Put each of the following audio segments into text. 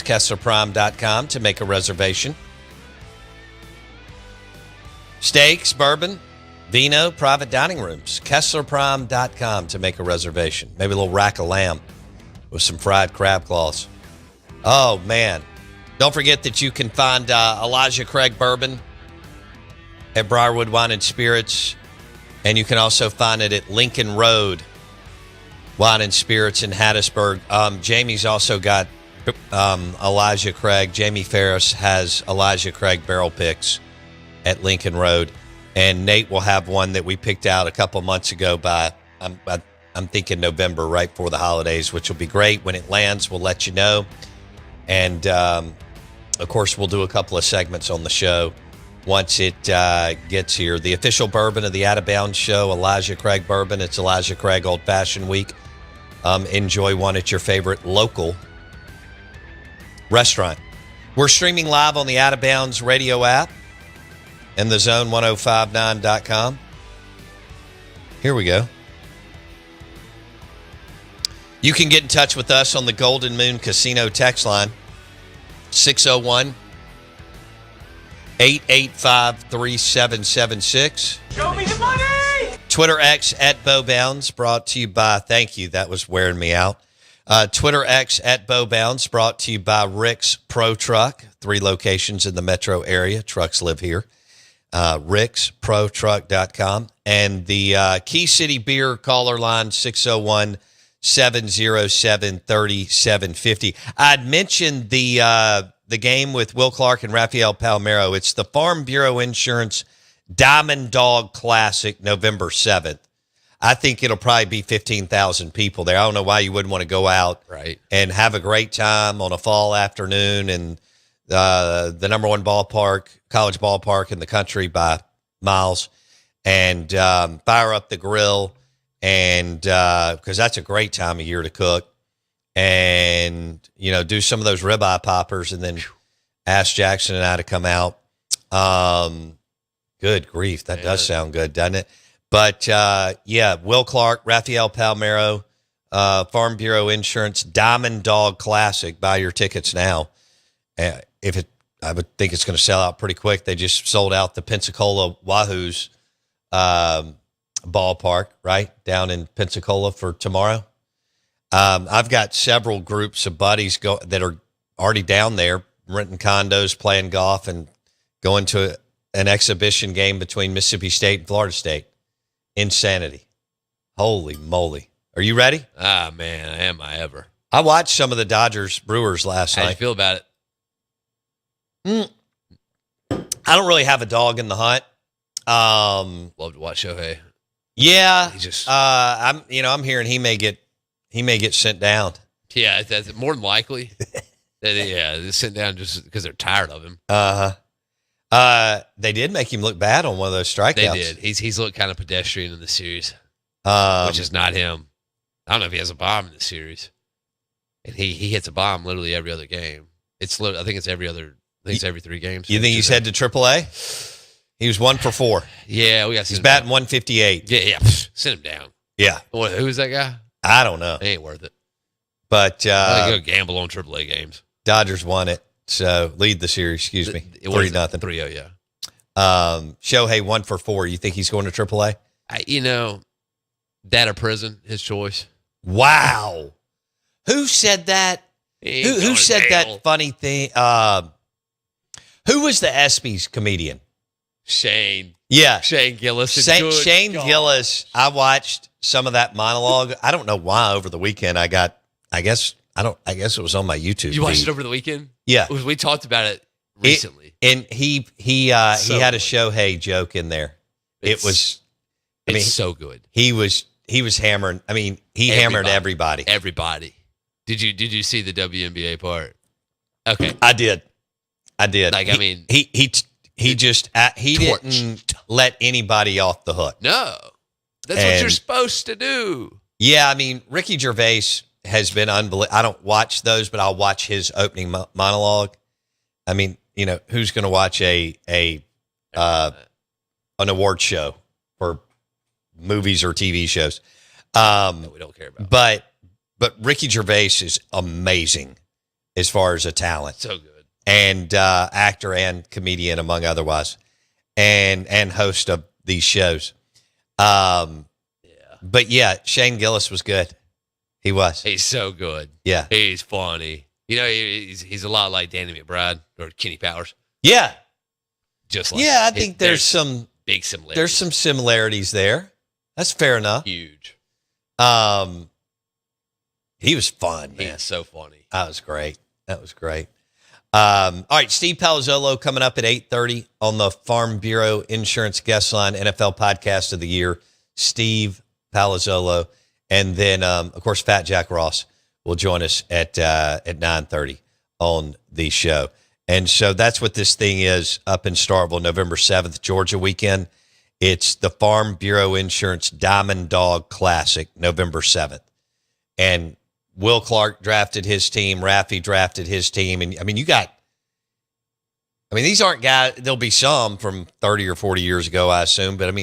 restaurants, KesslerPrime.com to make a reservation. Steaks, bourbon, vino, private dining rooms, KesslerPrime.com to make a reservation. Maybe a little rack of lamb with some fried crab claws. Oh, man. Don't forget that you can find Elijah Craig Bourbon at Briarwood Wine and Spirits, and you can also find it at Lincoln Road Wine and Spirits in Hattiesburg. Jamie's also got Elijah Craig. Jamie Ferris has Elijah Craig barrel picks at Lincoln Road, and Nate will have one that we picked out a couple months ago I'm thinking November, right before the holidays, which will be great. When it lands, we'll let you know. And, of course, we'll do a couple of segments on the show once it gets here. The official bourbon of the Out of Bounds show, Elijah Craig Bourbon. It's Elijah Craig Old Fashioned Week. Enjoy one at your favorite local restaurant. We're streaming live on the Out of Bounds radio app and the zone1059.com. Here we go. You can get in touch with us on the Golden Moon Casino text line, 601-885-3776. Show me the money! Twitter X at Bo Bounds, brought to you by, thank you, that was wearing me out. Twitter X at Bo Bounds, brought to you by Rick's Pro Truck, 3 locations in the metro area. Trucks live here. RicksProTruck.com. And the Key City Beer caller line, 601-707-3750. I'd mentioned the game with Will Clark and Rafael Palmeiro. It's the Farm Bureau Insurance Diamond Dog Classic, November 7th. I think it'll probably be 15,000 people there. I don't know why you wouldn't want to go out and have a great time on a fall afternoon in the number one ballpark, college ballpark in the country by miles, and fire up the grill, and because that's a great time of year to cook, and do some of those ribeye poppers, and then ask Jackson and I to come out. Good grief, that does sound good, doesn't it? But Will Clark, Rafael Palmeiro, Farm Bureau Insurance Diamond Dog Classic. Buy your tickets now. I would think it's going to sell out pretty quick. They just sold out the Pensacola Wahoos ballpark, right, down in Pensacola for tomorrow. I've got several groups of buddies that are already down there, renting condos, playing golf, and going to an exhibition game between Mississippi State and Florida State. Insanity. Holy moly. Are you ready? Ah, man, am I ever. I watched some of the Dodgers-Brewers last night. How do you feel about it? I don't really have a dog in the hunt. Love to watch Shohei. Yeah. He just I'm hearing he may get sent down. Yeah, that's more than likely. They're sitting down just because they're tired of him. They did make him look bad on one of those strikeouts. They did. He's looked kind of pedestrian in the series, which is not him. I don't know if he has a bomb in the series, and he hits a bomb literally every other game. I think it's every 3 games. You think he's head to AAA? He was 1 for 4. Yeah, he's batting 158. Yeah. Send him down. Yeah. Who is that guy? I don't know. He ain't worth it. But I go gamble on AAA games. Dodgers won it. So lead the series, 3-0. 3-0, yeah. Shohei 1 for 4. You think he's going to AAA? That or prison, his choice. Wow. Who said that? Who said that funny thing? Who was the ESPYs comedian? Shane. Yeah. Shane Gillis. Shane Gillis. I watched some of that monologue. I don't know why over the weekend I guess it was on my YouTube. You watched it over the weekend? Yeah. We talked about it recently. And he had a Shohei joke in there. It's so good. He was hammering. I mean, hammered everybody. Everybody. Did you see the WNBA part? Okay. I did. He didn't let anybody off the hook. No. That's what you're supposed to do. Yeah, I mean, Ricky Gervais has been unbelievable. I don't watch those, but I'll watch his opening monologue. I mean, who's going to watch an award show for movies or TV shows? No, we don't care about. But Ricky Gervais is amazing as far as a talent. So good. And actor and comedian, among otherwise, and host of these shows. But yeah, Shane Gillis was good. He was. He's so good. Yeah. He's funny. You know, he's a lot like Danny McBride or Kenny Powers. Yeah. Just like I think there's some big similarities. There's some similarities there. That's fair enough. Huge. He was fun, man. He's so funny. That was great. All right, Steve Palazzolo coming up at 8:30 on the Farm Bureau Insurance Guest Line NFL Podcast of the Year. Steve Palazzolo. And then, of course, Fat Jack Ross will join us at 9:30 on the show. And so that's what this thing is up in Starkville, November 7th, Georgia weekend. It's the Farm Bureau Insurance Diamond Dog Classic, November 7th. And Will Clark drafted his team. Raffy drafted his team. And, these aren't guys, there'll be some from 30 or 40 years ago, I assume. But,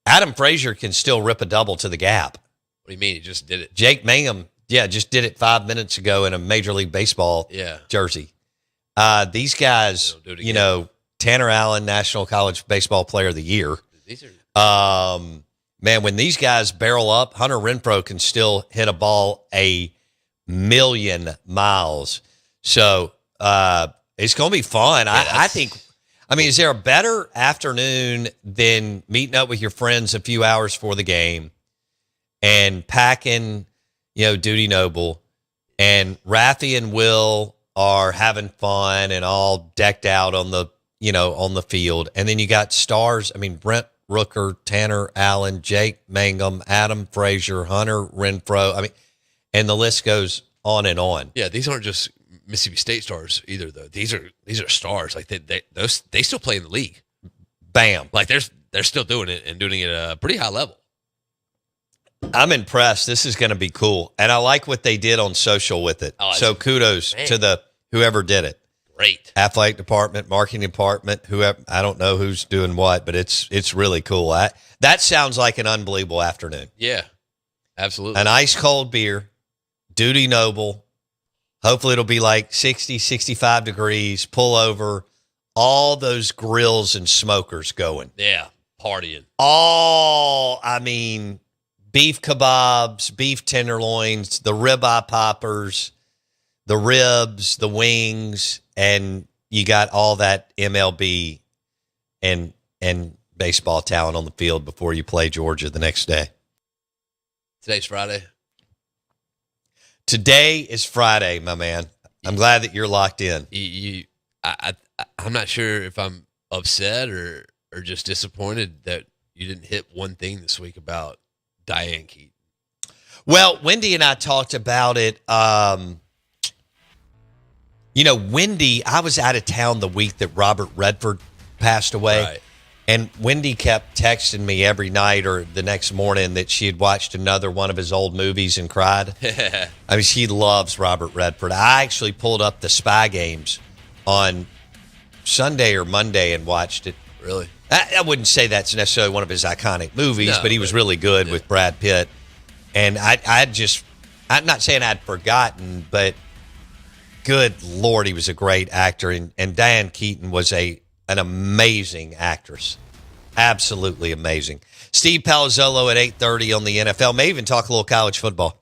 Adam Frazier can still rip a double to the gap. What do you mean? He just did it. Jake Mangum, just did it 5 minutes ago in a Major League Baseball jersey. These guys, Tanner Allen, National College Baseball Player of the Year. These are man, when these guys barrel up, Hunter Renfroe can still hit a ball 1,000,000 miles. So it's going to be fun. I think. Is there a better afternoon than meeting up with your friends a few hours before the game and packing, Duty Noble, and Raffy and Will are having fun and all decked out on the, on the field. And then you got stars. Brent Rooker, Tanner Allen, Jake Mangum, Adam Frazier, Hunter Renfroe. And the list goes on and on. Yeah, these aren't just Mississippi State stars either, though. These are stars. Like they still play in the league. Bam. Like they're still doing it and doing it at a pretty high level. I'm impressed. This is going to be cool. And I like what they did on social with it. So kudos to whoever did it. Great. Athletic department, marketing department, whoever. I don't know who's doing what, but it's really cool. That sounds like an unbelievable afternoon. Yeah, absolutely. An ice cold beer, Duty Noble. Hopefully it'll be like 60, 65 degrees, pull over, all those grills and smokers going. Yeah, partying. Beef kebabs, beef tenderloins, the ribeye poppers, the ribs, the wings, and you got all that MLB and baseball talent on the field before you play Georgia the next day. Today's Friday. Today is Friday, my man. I'm glad that you're locked in. I'm not sure if I'm upset or just disappointed that you didn't hit one thing this week about Diane Keaton. Well, Wendy and I talked about it. Wendy, I was out of town the week that Robert Redford passed away. Right. And Wendy kept texting me every night or the next morning that she had watched another one of his old movies and cried. She loves Robert Redford. I actually pulled up the Spy Games on Sunday or Monday and watched it. Really? I wouldn't say that's necessarily one of his iconic movies, but he was really good with Brad Pitt. And I'm not saying I'd forgotten, but good Lord, he was a great actor. And Diane Keaton was an amazing actress. Absolutely amazing. Steve Palazzolo at 8:30 on the NFL. May even talk a little college football.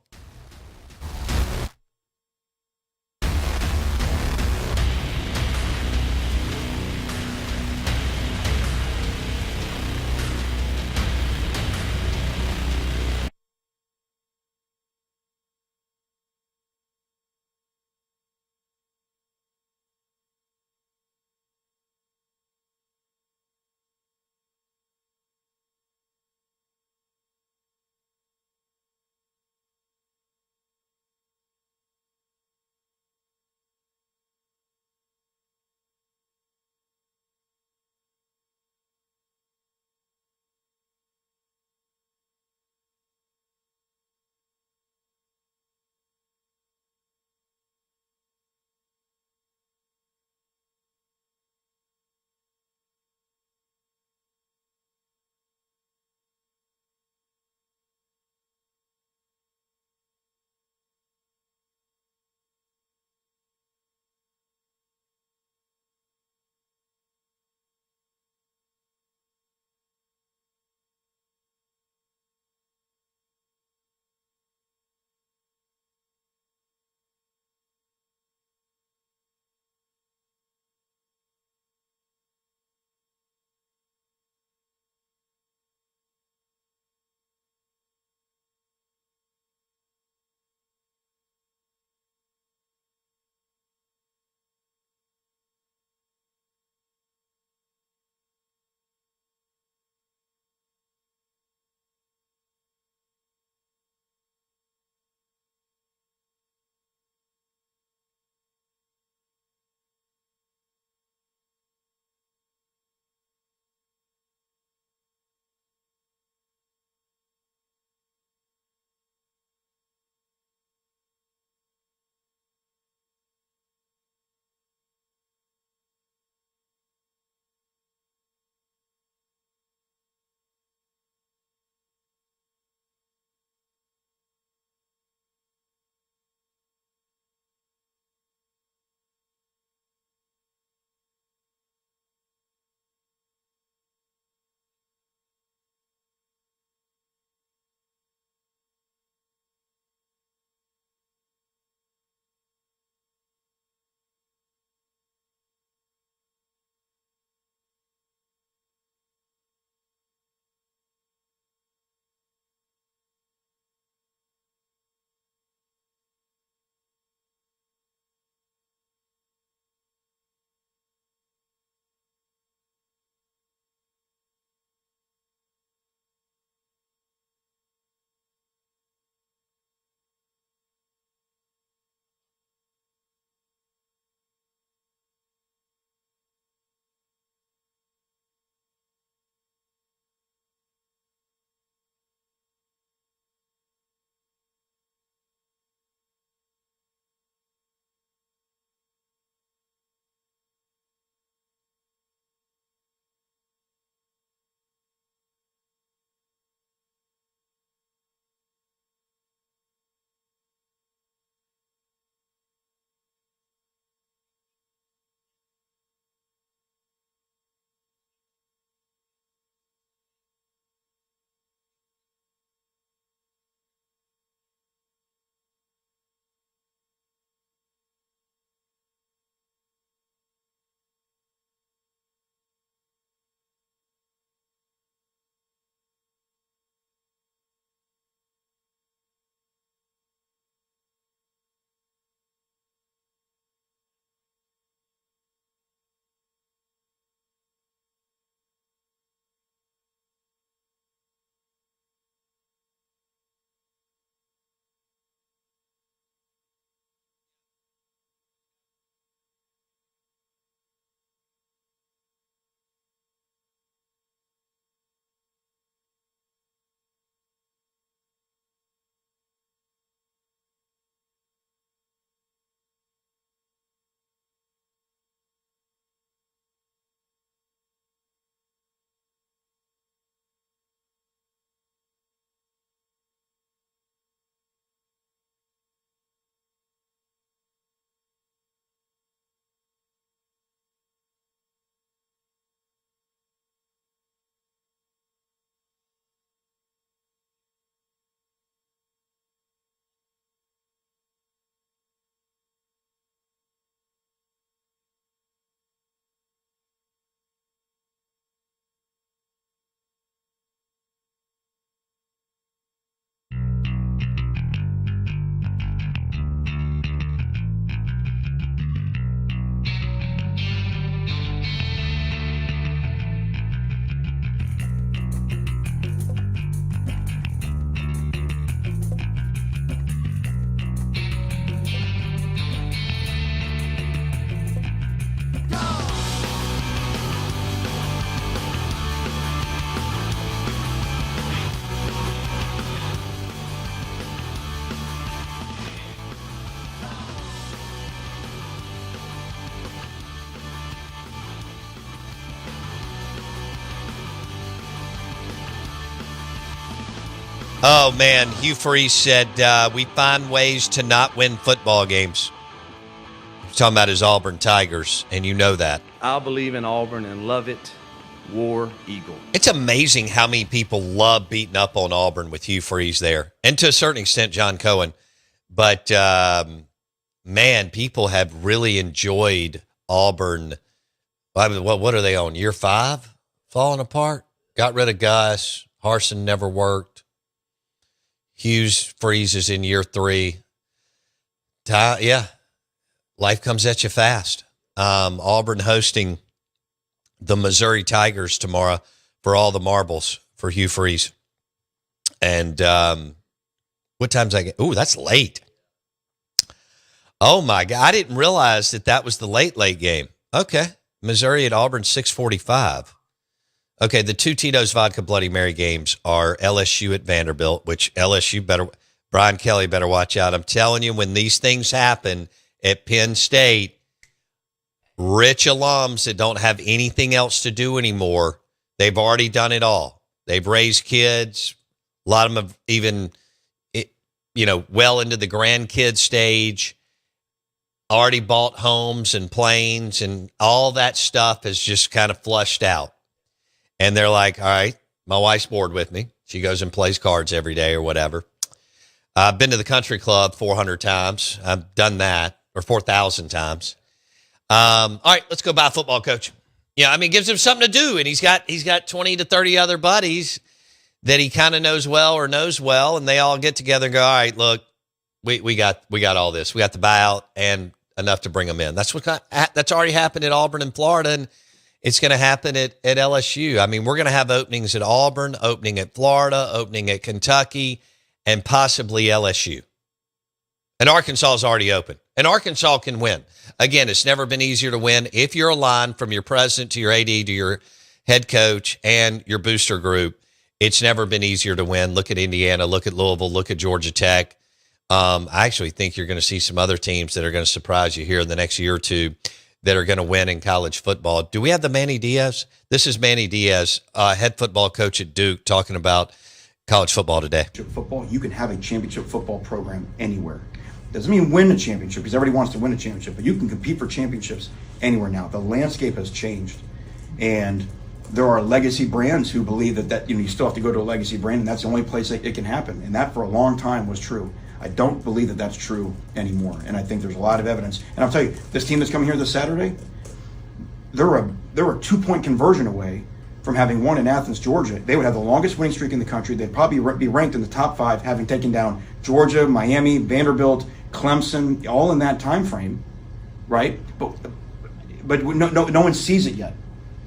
Oh, man. Hugh Freeze said, we find ways to not win football games. He's talking about his Auburn Tigers, and you know that. I'll believe in Auburn and love it. War Eagle. It's amazing how many people love beating up on Auburn with Hugh Freeze there, and to a certain extent, John Cohen. But, man, people have really enjoyed Auburn. What are they on, year 5? Falling apart? Got rid of Gus. Harsin never worked. Hughes freezes in year 3. Yeah, life comes at you fast. Auburn hosting the Missouri Tigers tomorrow for all the marbles for Hugh Freeze. And what time's I get? Ooh, that's late. Oh, my God. I didn't realize that was the late game. Okay. Missouri at Auburn, 6:45. Okay, the 2 Tito's Vodka Bloody Mary games are LSU at Vanderbilt, which Brian Kelly better watch out. I'm telling you, when these things happen at Penn State, rich alums that don't have anything else to do anymore, they've already done it all. They've raised kids. A lot of them have even, well into the grandkid stage, already bought homes and planes, and all that stuff has just kind of flushed out. And they're like, all right, my wife's bored with me. She goes and plays cards every day or whatever. I've been to the country club 400 times. I've done that, or 4,000 times. All right, let's go buy a football coach. Yeah, it gives him something to do, and he's got 20 to 30 other buddies that he kind of knows well, and they all get together and go, all right, look, we got all this. We got the buyout and enough to bring them in. That's already happened at Auburn and Florida, and it's going to happen at LSU. We're going to have openings at Auburn, opening at Florida, opening at Kentucky, and possibly LSU. And Arkansas is already open. And Arkansas can win. Again, it's never been easier to win if you're aligned from your president to your AD to your head coach and your booster group. It's never been easier to win. Look at Indiana, look at Louisville, look at Georgia Tech. I actually think you're going to see some other teams that are going to surprise you here in the next year or two that are going to win in college football. Do we have the Manny Diaz? This is Manny Diaz, head football coach at Duke, talking about college football today. Football, you can have a championship football program anywhere. Doesn't mean win a championship, because everybody wants to win a championship, but you can compete for championships anywhere now. The landscape has changed, and there are legacy brands who believe that you still have to go to a legacy brand, and that's the only place that it can happen. And that for a long time was true. I don't believe that that's true anymore, and I think there's a lot of evidence. And I'll tell you, this team that's coming here this Saturday, they're a 2-point conversion away from having won in Athens, Georgia. They would have the longest winning streak in the country. They'd probably be ranked in the top 5, having taken down Georgia, Miami, Vanderbilt, Clemson, all in that time frame, right? But no one sees it yet,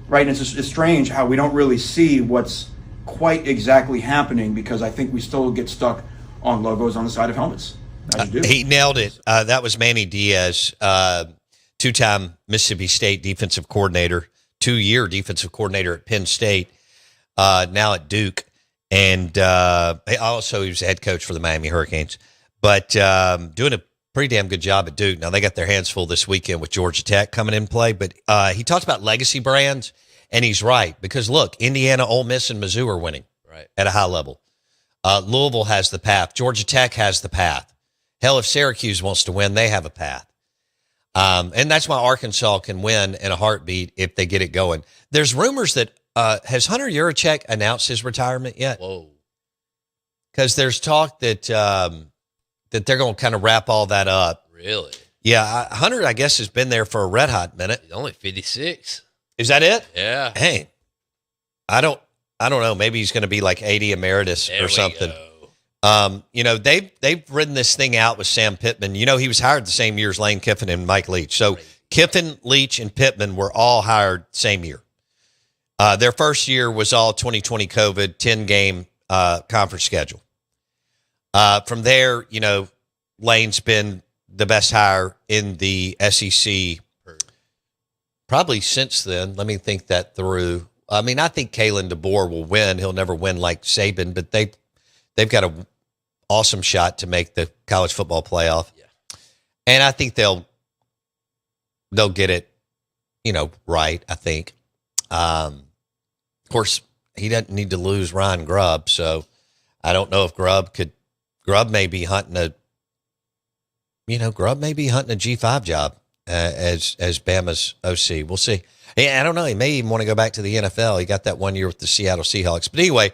right? And it's strange how we don't really see what's quite exactly happening, because I think we still get stuck on logos on the side of helmets. As you do. He nailed it. That was Manny Diaz, 2-time Mississippi State defensive coordinator, 2-year defensive coordinator at Penn State, now at Duke. And he was head coach for the Miami Hurricanes. But doing a pretty damn good job at Duke. Now, they got their hands full this weekend with Georgia Tech coming in play. But he talked about legacy brands, and he's right. Because, look, Indiana, Ole Miss, and Mizzou are winning at a high level. Louisville has the path. Georgia Tech has the path. Hell, if Syracuse wants to win, they have a path. And that's why Arkansas can win in a heartbeat if they get it going. There's rumors that has Hunter Yurachek announced his retirement yet? Whoa. Because there's talk that that they're going to kind of wrap all that up. Really? Yeah, Hunter, I guess, has been there for a red hot minute. He's only 56. Is that it? Yeah. Hey, I don't know. Maybe he's going to be like 80 emeritus or something. They've ridden this thing out with Sam Pittman. He was hired the same year as Lane Kiffin and Mike Leach. So Kiffin, Leach, and Pittman were all hired same year. Their first year was all 2020 COVID, 10-game conference schedule. From there, Lane's been the best hire in the SEC probably since then. Let me think that through. I think Kalen DeBoer will win. He'll never win like Saban, but they've got an awesome shot to make the college football playoff. Yeah. And I think they'll get it, right, I think. Of course, he doesn't need to lose Ryan Grubb, so I don't know if Grubb may be hunting a G5 job as Bama's OC. We'll see. I don't know. He may even want to go back to the NFL. He got that 1 year with the Seattle Seahawks. But anyway,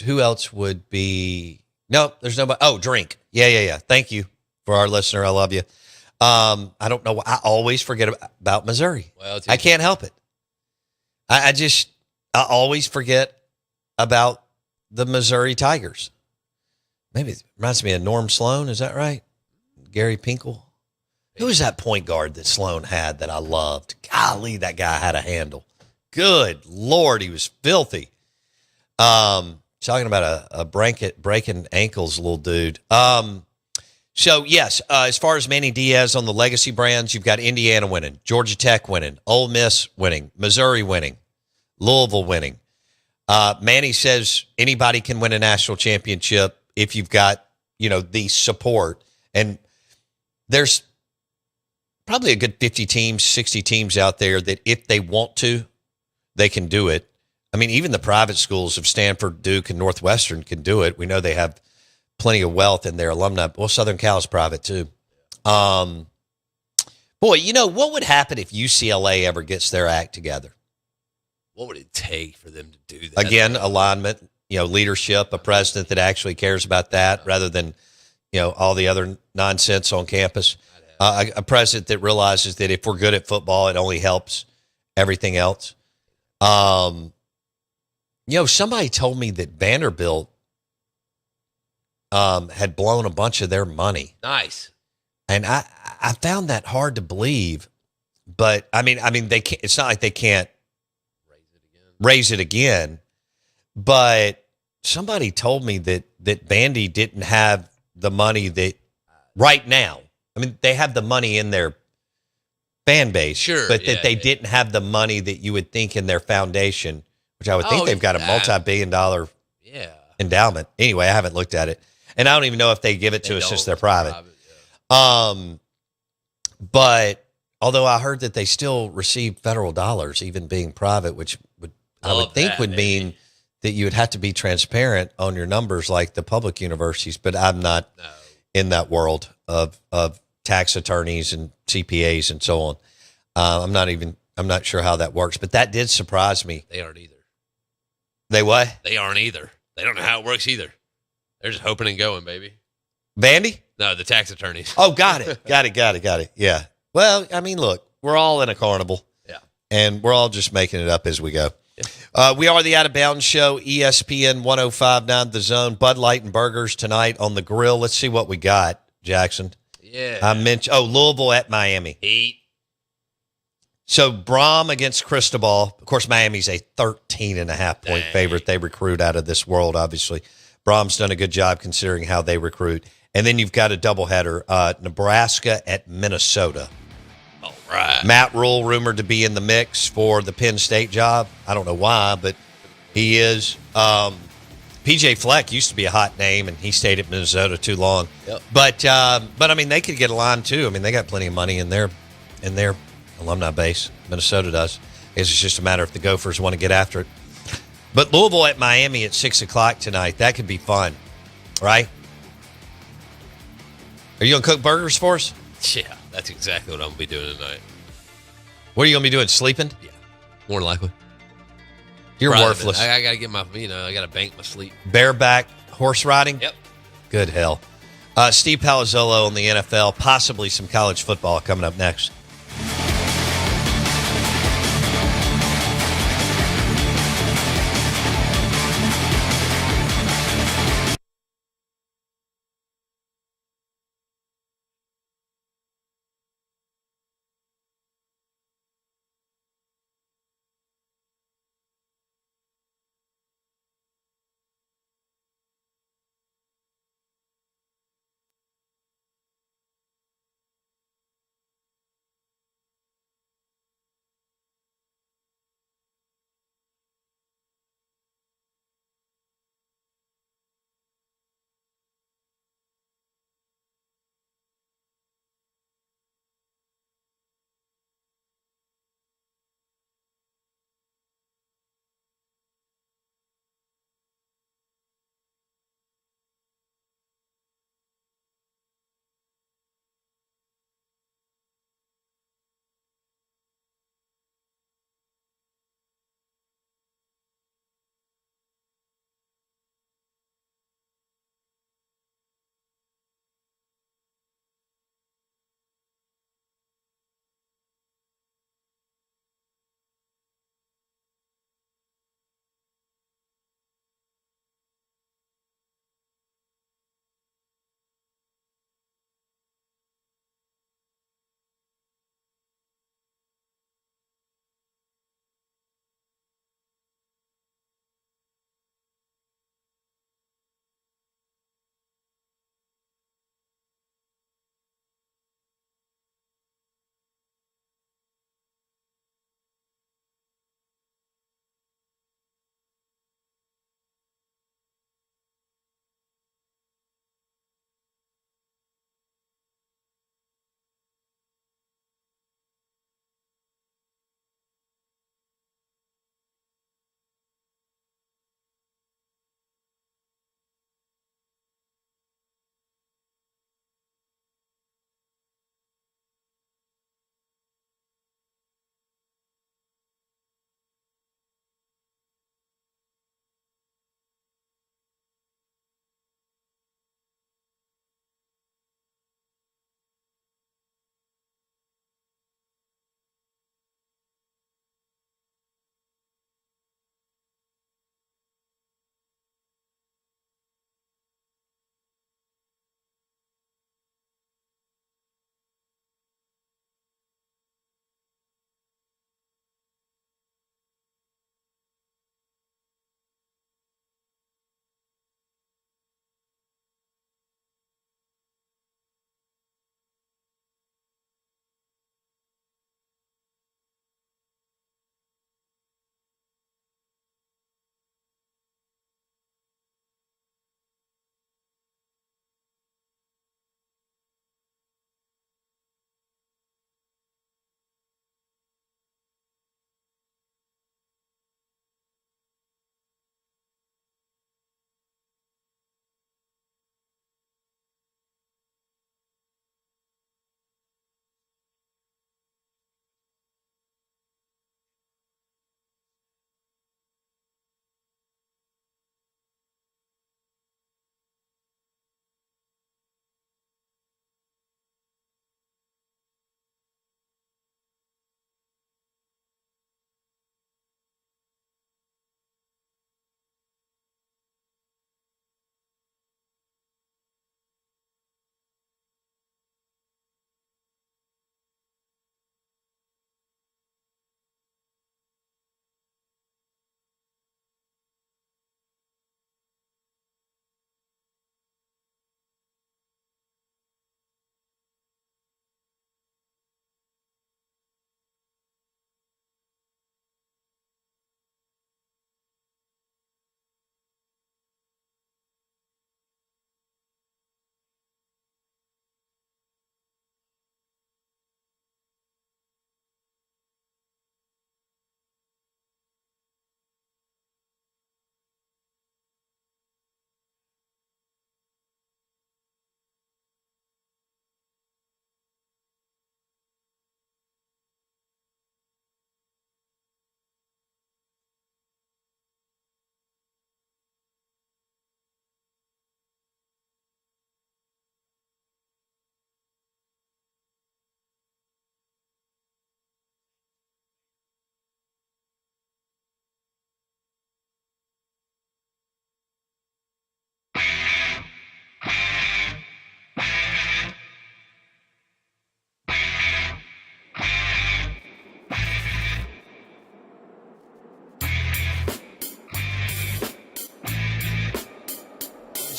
who else would be? No, there's nobody. Oh, Drink. Yeah. Thank you for our listener. I love you. I don't know. I always forget about Missouri. Well, I can't help it. I always forget about the Missouri Tigers. Maybe it reminds me of Norm Sloan. Is that right? Gary Pinkel. Who was that point guard that Sloan had that I loved? Golly, that guy had a handle. Good Lord, he was filthy. Talking about a breaking ankles little dude. So, yes, as far as Manny Diaz on the legacy brands, you've got Indiana winning, Georgia Tech winning, Ole Miss winning, Missouri winning, Louisville winning. Manny says anybody can win a national championship if you've got, the support. And there's probably a good 50 teams, 60 teams out there that if they want to, they can do it. I mean, even the private schools of Stanford, Duke, and Northwestern can do it. We know they have plenty of wealth in their alumni. Well, Southern Cal is private too. Boy, what would happen if UCLA ever gets their act together? What would it take for them to do that? Again, alignment, leadership, a president that actually cares about that rather than, all the other nonsense on campus. A president that realizes that if we're good at football, it only helps everything else. Somebody told me that Vanderbilt had blown a bunch of their money. Nice. And I found that hard to believe, but I mean they can't, it's not like they can't raise it again, but somebody told me that Vandy didn't have the money that right now. I mean, they have the money in their fan base, sure, but that they didn't have the money that you would think in their foundation, which I would think they've got a multi-billion-dollar endowment. Anyway, I haven't looked at it. And I don't even know if they give it to us since they're private. But although I heard that they still receive federal dollars, even being private, which would mean that you would have to be transparent on your numbers like the public universities. But I'm not in that world of tax attorneys and CPAs and so on. I'm not sure how that works, but that did surprise me. They aren't either. They what? They aren't either. They don't know how it works either. They're just hoping and going, baby. Vandy? No, the tax attorneys. Oh, got it. Yeah. Well, I mean, look, we're all in a carnival. Yeah. And we're all just making it up as we go. Yeah. We are the Out of Bounds Show, ESPN 105.9 The Zone, Bud Light and Burgers tonight on the grill. Let's see what we got, Jackson. Yeah. I mentioned, Louisville at Miami. Heat. So Brom against Cristobal. Of course, Miami's a 13.5-point favorite. They recruit out of this world, obviously. Brom's done a good job considering how they recruit. And then you've got a doubleheader, Nebraska at Minnesota. All right. Matt Rule rumored to be in the mix for the Penn State job. I don't know why, but he is. PJ Fleck used to be a hot name, and he stayed at Minnesota too long. Yep. But I mean, they could get a line too. I mean, they got plenty of money in their alumni base. Minnesota does. It's just a matter if the Gophers want to get after it. But Louisville at Miami at 6:00 tonight. That could be fun, right? Are you going to cook burgers for us? Yeah, that's exactly what I'm going to be doing tonight. What are you going to be doing? Sleeping? Yeah, more than likely. You're worthless. I got to get I got to bank my sleep. Bareback horse riding? Yep. Good hell. Steve Palazzolo on the NFL, possibly some college football coming up next.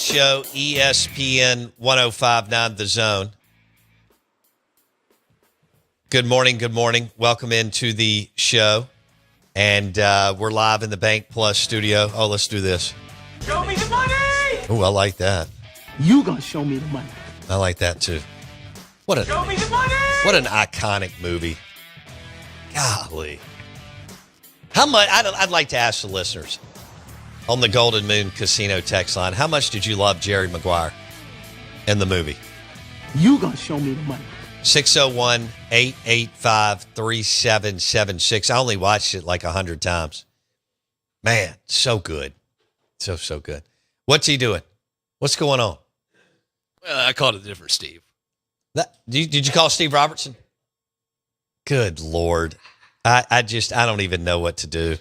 Show, ESPN 105.9 The Zone. Good morning. Good morning. Welcome into the show. And we're live in the Bank Plus studio. Oh, let's do this. Show me the money! Oh, I like that. You gonna show me the money. I like that too. Show me the money! What an iconic movie. Golly. How much, I'd like to ask the listeners on the Golden Moon Casino text line, how much did you love Jerry Maguire in the movie? You gonna show me the money. 601-885-3776. I only watched it like 100 times. Man, so good. So good. What's he doing? What's going on? I called it a different Steve. Did you call Steve Robertson? Good Lord. I don't even know what to do.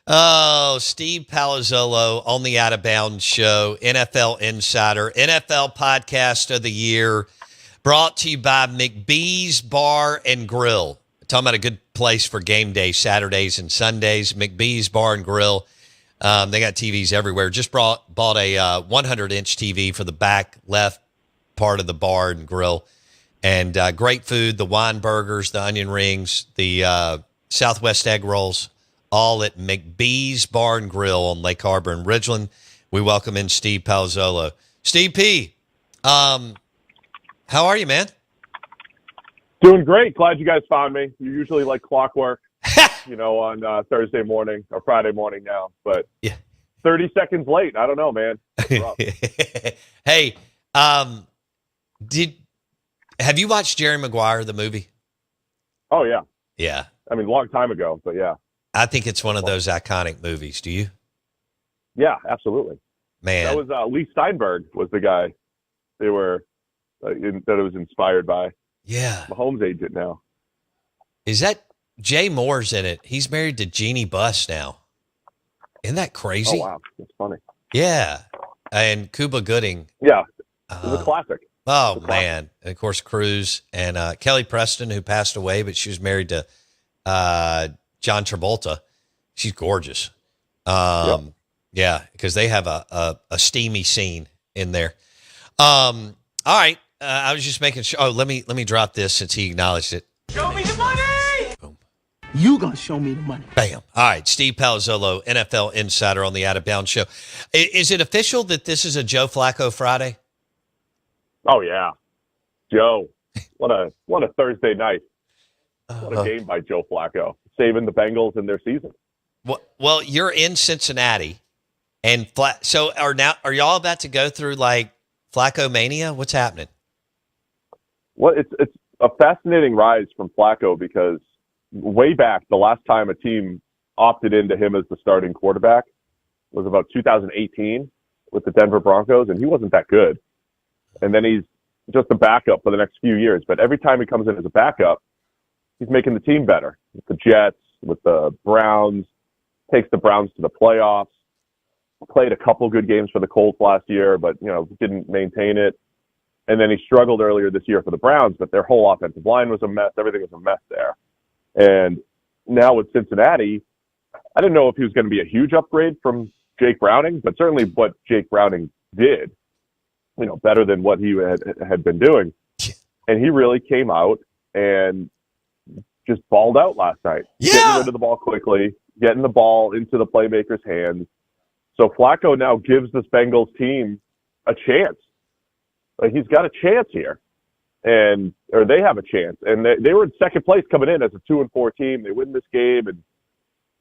Oh, Steve Palazzolo on the Out of Bounds Show, NFL Insider, NFL Podcast of the Year, brought to you by McBee's Bar and Grill. Talking about a good place for game day, Saturdays and Sundays. McBee's Bar and Grill. They got TVs everywhere. Just bought a 100-inch TV for the back left part of the bar and grill. And great food, the wine burgers, the onion rings, the Southwest egg rolls, all at McBee's Bar and Grill on Lake Harbor in Ridgeland. We welcome in Steve Palazzolo. Steve P., how are you, man? Doing great. Glad you guys found me. You're usually like clockwork, on Thursday morning or Friday morning now. But yeah, 30 seconds late. I don't know, man. Hey, have you watched Jerry Maguire, the movie? Oh, yeah. Yeah. I mean, a long time ago, but yeah. I think it's one of those iconic movies. Do you? Yeah, absolutely. Man. That was Lee Steinberg was the guy they were that it was inspired by. Yeah. Mahomes' agent now. Is that Jay Moore's in it? He's married to Jeannie Buss now. Isn't that crazy? Oh, wow. That's funny. Yeah. And Cuba Gooding. Yeah. It was a classic. Oh, man. And, of course, Cruz and Kelly Preston, who passed away, but she was married to John Travolta. She's gorgeous. Yep. Yeah, because they have a steamy scene in there. All right. I was just making sure. Oh, let me drop this since he acknowledged it. Show me the money! Boom. You gonna show me the money. Bam. All right. Steve Palazzolo, NFL Insider on the Out of Bounds Show. Is it official that this is a Joe Flacco Friday? Oh, yeah. Joe. What a Thursday night. What a game by Joe Flacco. Saving the Bengals in their season. Well, you're in Cincinnati. And so are y'all about to go through like Flacco mania? What's happening? Well, it's a fascinating rise from Flacco because way back, the last time a team opted into him as the starting quarterback was about 2018 with the Denver Broncos, and he wasn't that good. And then he's just a backup for the next few years. But every time he comes in as a backup, he's making the team better. With the Jets, with the Browns, takes the Browns to the playoffs, played a couple good games for the Colts last year, but, didn't maintain it. And then he struggled earlier this year for the Browns, but their whole offensive line was a mess. Everything was a mess there. And now with Cincinnati, I didn't know if he was going to be a huge upgrade from Jake Browning, but certainly what Jake Browning did, better than what he had been doing. And he really came out and just balled out last night. Yeah. Getting rid of the ball quickly, getting the ball into the playmaker's hands. So Flacco now gives this Bengals team a chance. Like, he's got a chance here, or they have a chance. And they were in second place coming in as a 2-4 team. They win this game, and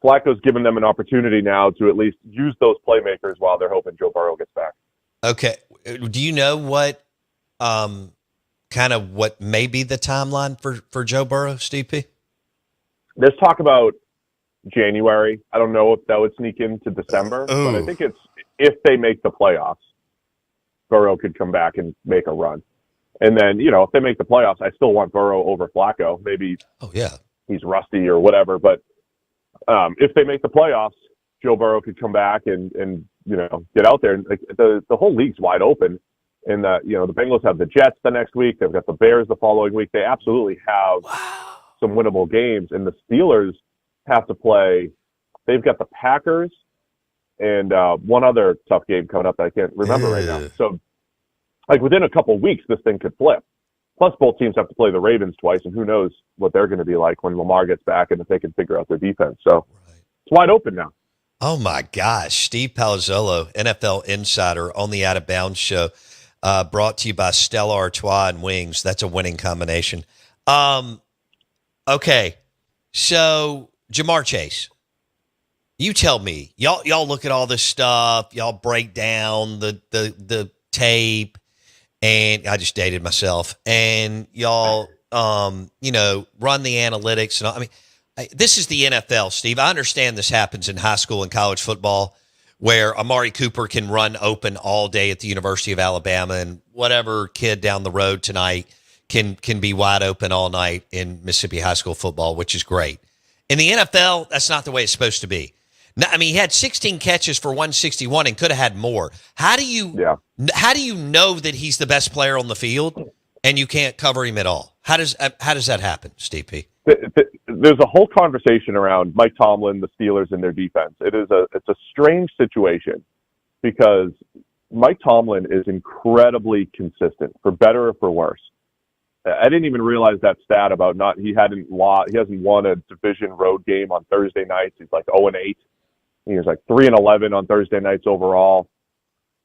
Flacco's given them an opportunity now to at least use those playmakers while they're hoping Joe Burrow gets back. Okay. Do you know what what may be the timeline for Joe Burrow, Steve P? There's talk about January. I don't know if that would sneak into December, but I think it's if they make the playoffs, Burrow could come back and make a run. And then, if they make the playoffs, I still want Burrow over Flacco. Maybe he's rusty or whatever. But if they make the playoffs, Joe Burrow could come back and get out there. And the whole league's wide open. And the Bengals have the Jets the next week. They've got the Bears the following week. They absolutely have some winnable games. And the Steelers have to play. They've got the Packers, and one other tough game coming up that I can't remember right now. So, like, within a couple of weeks, this thing could flip. Plus, both teams have to play the Ravens twice, and who knows what they're going to be like when Lamar gets back and if they can figure out their defense. So it's wide open now. Oh, my gosh. Steve Palazzolo, NFL Insider, on the Out of Bounds show, brought to you by Stella Artois and Wings. That's a winning combination. Okay, so Jamar Chase, you tell me. Y'all look at all this stuff. Y'all break down the tape. And I just dated myself. And y'all, run the analytics. And all. I mean, this is the NFL, Steve. I understand this happens in high school and college football where Amari Cooper can run open all day at the University of Alabama and whatever kid down the road tonight can be wide open all night in Mississippi high school football, which is great. In the NFL, that's not the way it's supposed to be. No, I mean, he had 16 catches for 161 and could have had more. How do you know that he's the best player on the field and you can't cover him at all? How does that happen, Steve P? There's a whole conversation around Mike Tomlin, the Steelers, and their defense. It's a strange situation because Mike Tomlin is incredibly consistent, for better or for worse. I didn't even realize that stat about he hasn't won a division road game on Thursday nights. He's like 0-8. He was like 3-11 on Thursday nights overall.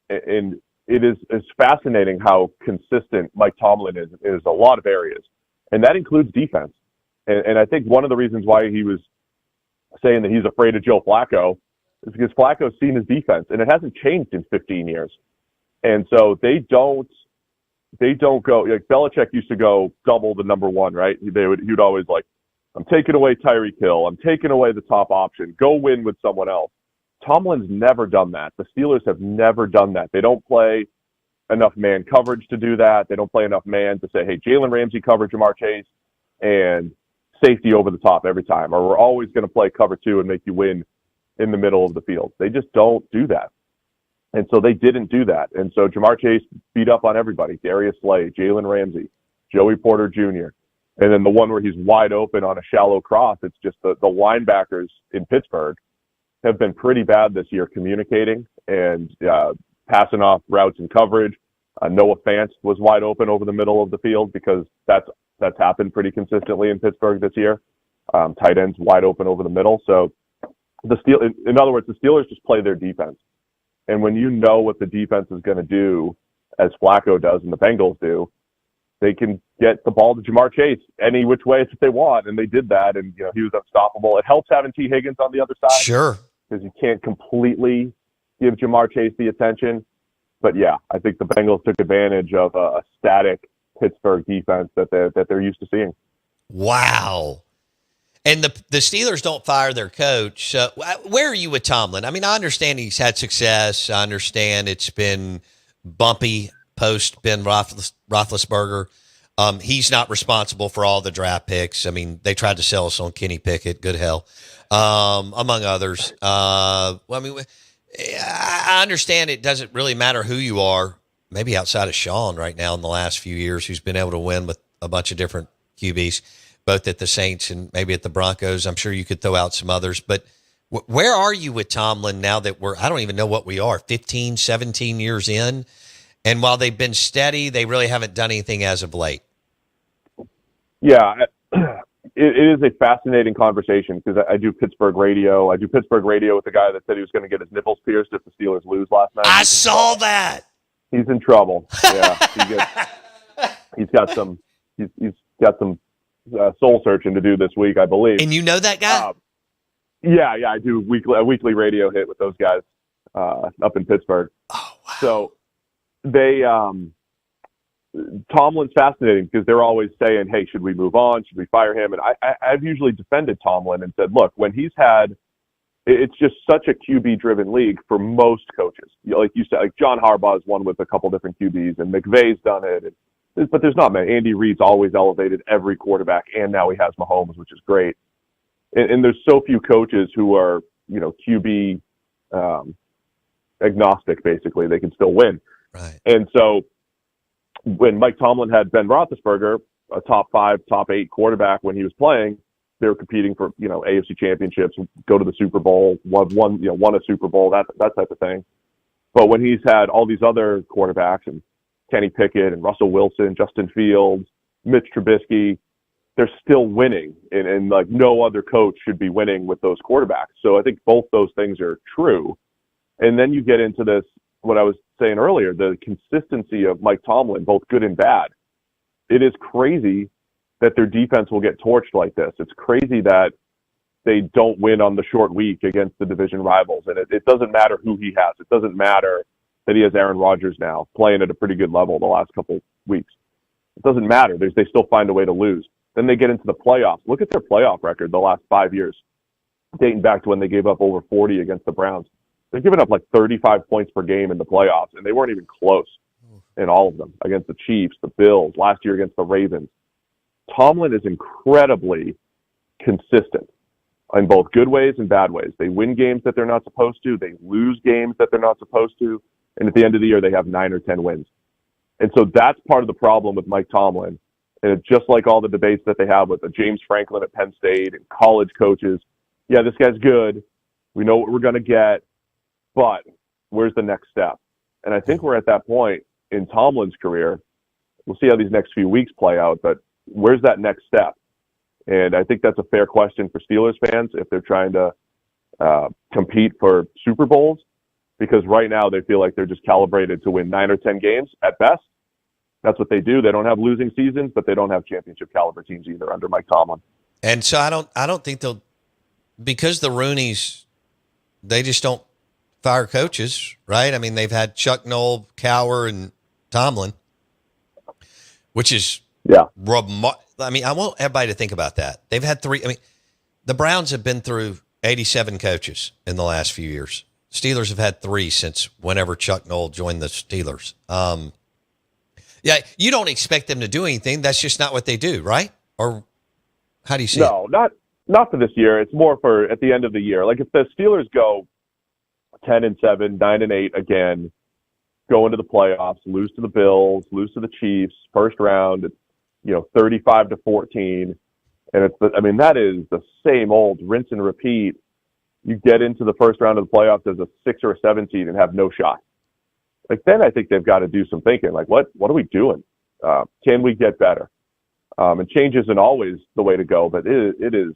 And it's fascinating how consistent Mike Tomlin is a lot of areas. And that includes defense. And I think one of the reasons why he was saying that he's afraid of Joe Flacco is because Flacco's seen his defense, and it hasn't changed in 15 years. And so they don't go, like Belichick used to go double the number one, right? He'd always like, I'm taking away Tyreek Hill. I'm taking away the top option. Go win with someone else. Tomlin's never done that. The Steelers have never done that. They don't play enough man coverage to do that. They don't play enough man to say, hey, Jalen Ramsey cover Jamar Chase and safety over the top every time. Or we're always going to play cover two and make you win in the middle of the field. They just don't do that. And so they didn't do that. And so Jamar Chase beat up on everybody. Darius Slay, Jalen Ramsey, Joey Porter Jr., and then the one where he's wide open on a shallow cross, it's just the linebackers in Pittsburgh have been pretty bad this year communicating and passing off routes and coverage. Noah Fant was wide open over the middle of the field because that's happened pretty consistently in Pittsburgh this year. Tight ends wide open over the middle. So in other words, the Steelers just play their defense. And when you know what the defense is going to do, as Flacco does and the Bengals do, they can get the ball to Jamar Chase any which way that they want, and they did that, and he was unstoppable. It helps having T. Higgins on the other side. Sure. Because you can't completely give Jamar Chase the attention. But, yeah, I think the Bengals took advantage of a static Pittsburgh defense that they're used to seeing. Wow. And the Steelers don't fire their coach. Where are you with Tomlin? I mean, I understand he's had success. I understand it's been bumpy post Ben Roethlisberger. He's not responsible for all the draft picks. I mean, they tried to sell us on Kenny Pickett. Good hell. Among others. I understand it doesn't really matter who you are, maybe outside of Sean right now in the last few years, who's been able to win with a bunch of different QBs, both at the Saints and maybe at the Broncos. I'm sure you could throw out some others. But where are you with Tomlin now that I don't even know what we are, 15, 17 years in? And while they've been steady, they really haven't done anything as of late. Yeah, it is a fascinating conversation because I do Pittsburgh radio. I do Pittsburgh radio with the guy that said he was going to get his nipples pierced if the Steelers lose last night. I saw that. He's in trouble. Yeah, he's got some soul searching to do this week, I believe. And you know that guy? Yeah, I do a weekly radio hit with those guys up in Pittsburgh. Oh, wow. So Tomlin's fascinating because they're always saying, hey, should we move on? Should we fire him? And I've usually defended Tomlin and said, look, when he's had, it's just such a QB-driven league for most coaches. Like you said, like John Harbaugh's won with a couple different QBs, and McVay's done it. But there's not many. Andy Reid's always elevated every quarterback, and now he has Mahomes, which is great. And there's so few coaches who are, QB agnostic, basically. They can still win. Right. And so when Mike Tomlin had Ben Roethlisberger, a top 5, top 8 quarterback when he was playing, they were competing for, AFC championships, go to the Super Bowl, won a Super Bowl, that type of thing. But when he's had all these other quarterbacks and Kenny Pickett and Russell Wilson, Justin Fields, Mitch Trubisky, they're still winning, and like no other coach should be winning with those quarterbacks. So I think both those things are true. And then you get into this, what I was saying earlier, the consistency of Mike Tomlin, both good and bad. It is crazy that their defense will get torched like this. It's crazy that they don't win on the short week against the division rivals. And it doesn't matter who he has. It doesn't matter that he has Aaron Rodgers now playing at a pretty good level the last couple of weeks. It doesn't matter. They still find a way to lose. Then they get into the playoffs. Look at their playoff record the last 5 years, dating back to when they gave up over 40 against the Browns. They're giving up like 35 points per game in the playoffs, and they weren't even close in all of them against the Chiefs, the Bills, last year against the Ravens. Tomlin is incredibly consistent in both good ways and bad ways. They win games that they're not supposed to. They lose games that they're not supposed to. And at the end of the year, they have 9 or 10 wins. And so that's part of the problem with Mike Tomlin. And it's just like all the debates that they have with James Franklin at Penn State and college coaches. Yeah, this guy's good. We know what we're going to get. But where's the next step? And I think we're at that point in Tomlin's career. We'll see how these next few weeks play out, but where's that next step? And I think that's a fair question for Steelers fans if they're trying to compete for Super Bowls, because right now they feel like they're just calibrated to win 9 or 10 games at best. That's what they do. They don't have losing seasons, but they don't have championship caliber teams either under Mike Tomlin. And so I don't think they'll, because the Rooneys, they just don't fire coaches, right? I mean, they've had Chuck Noll, Cowher, and Tomlin, which is I mean, I want everybody to think about that. They've had 3. I mean, the Browns have been through 87 coaches in the last few years. Steelers have had 3 since whenever Chuck Noll joined the Steelers. Yeah, you don't expect them to do anything. That's just not what they do, right? Or how do you see it? No, not for this year. It's more for at the end of the year. Like if the Steelers go 10-7, 9-8 again, go into the playoffs, lose to the Bills, lose to the Chiefs, first round, 35-14, and that is the same old rinse and repeat. You get into the first round of the playoffs as a 6 or a 7 seed and have no shot. Like then I think they've got to do some thinking. Like what are we doing? Can we get better? And change isn't always the way to go, but it is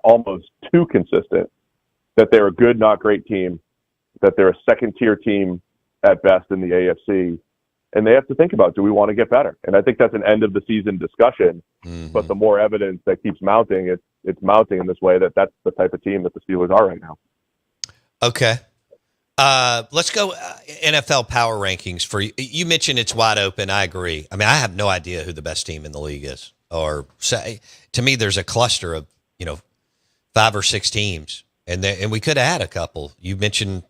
almost too consistent that they're a good, not great team, that they're a second-tier team at best in the AFC, and they have to think about, do we want to get better? And I think that's an end-of-the-season discussion, but the more evidence that keeps mounting, it's mounting in this way that's the type of team that the Steelers are right now. Okay. Let's go NFL power rankings for you. You mentioned it's wide open. I agree. I mean, I have no idea who the best team in the league is. Or say, to me, there's a cluster of 5 or 6 teams, and we could add a couple. You mentioned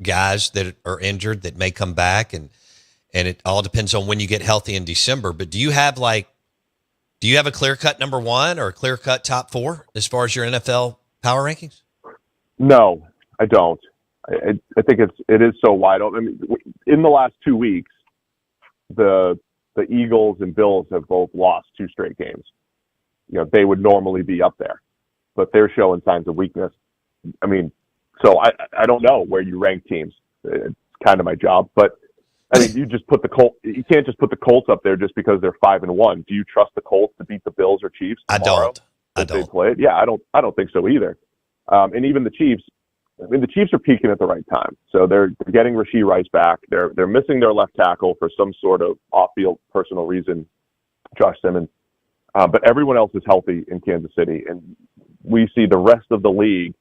guys that are injured that may come back, and it all depends on when you get healthy in December. But do you have a clear cut number 1 or a clear cut top 4 as far as your NFL power rankings? No, I don't. I think it is so wide open. I mean, in the last 2 weeks, the Eagles and Bills have both lost 2 straight games. They would normally be up there, but they're showing signs of weakness. I mean, so I don't know where you rank teams. It's kind of my job, but I mean, you just put the Colts. You can't just put the Colts up there just because they're 5-1. Do you trust the Colts to beat the Bills or Chiefs tomorrow? I don't. They play it? Yeah, I don't think so either. And even the Chiefs. I mean, the Chiefs are peaking at the right time. So they're getting Rashee Rice back. They're missing their left tackle for some sort of off-field personal reason, Josh Simmons. But everyone else is healthy in Kansas City. And we see the rest of the league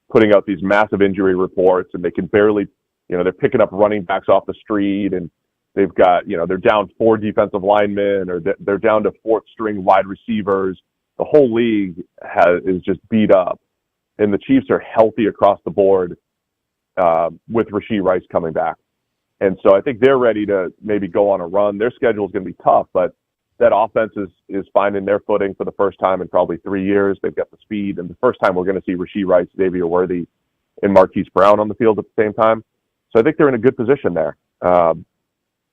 putting out these massive injury reports, and they can barely, they're picking up running backs off the street, and they've got, they're down 4 defensive linemen, or they're down to 4th-string wide receivers. The whole league is just beat up. And the Chiefs are healthy across the board with Rashee Rice coming back. And so I think they're ready to maybe go on a run. Their schedule is going to be tough, but that offense is finding their footing for the first time in probably 3 years. They've got the speed, and the first time we're going to see Rashee Rice, Xavier Worthy, and Marquise Brown on the field at the same time. So I think they're in a good position there.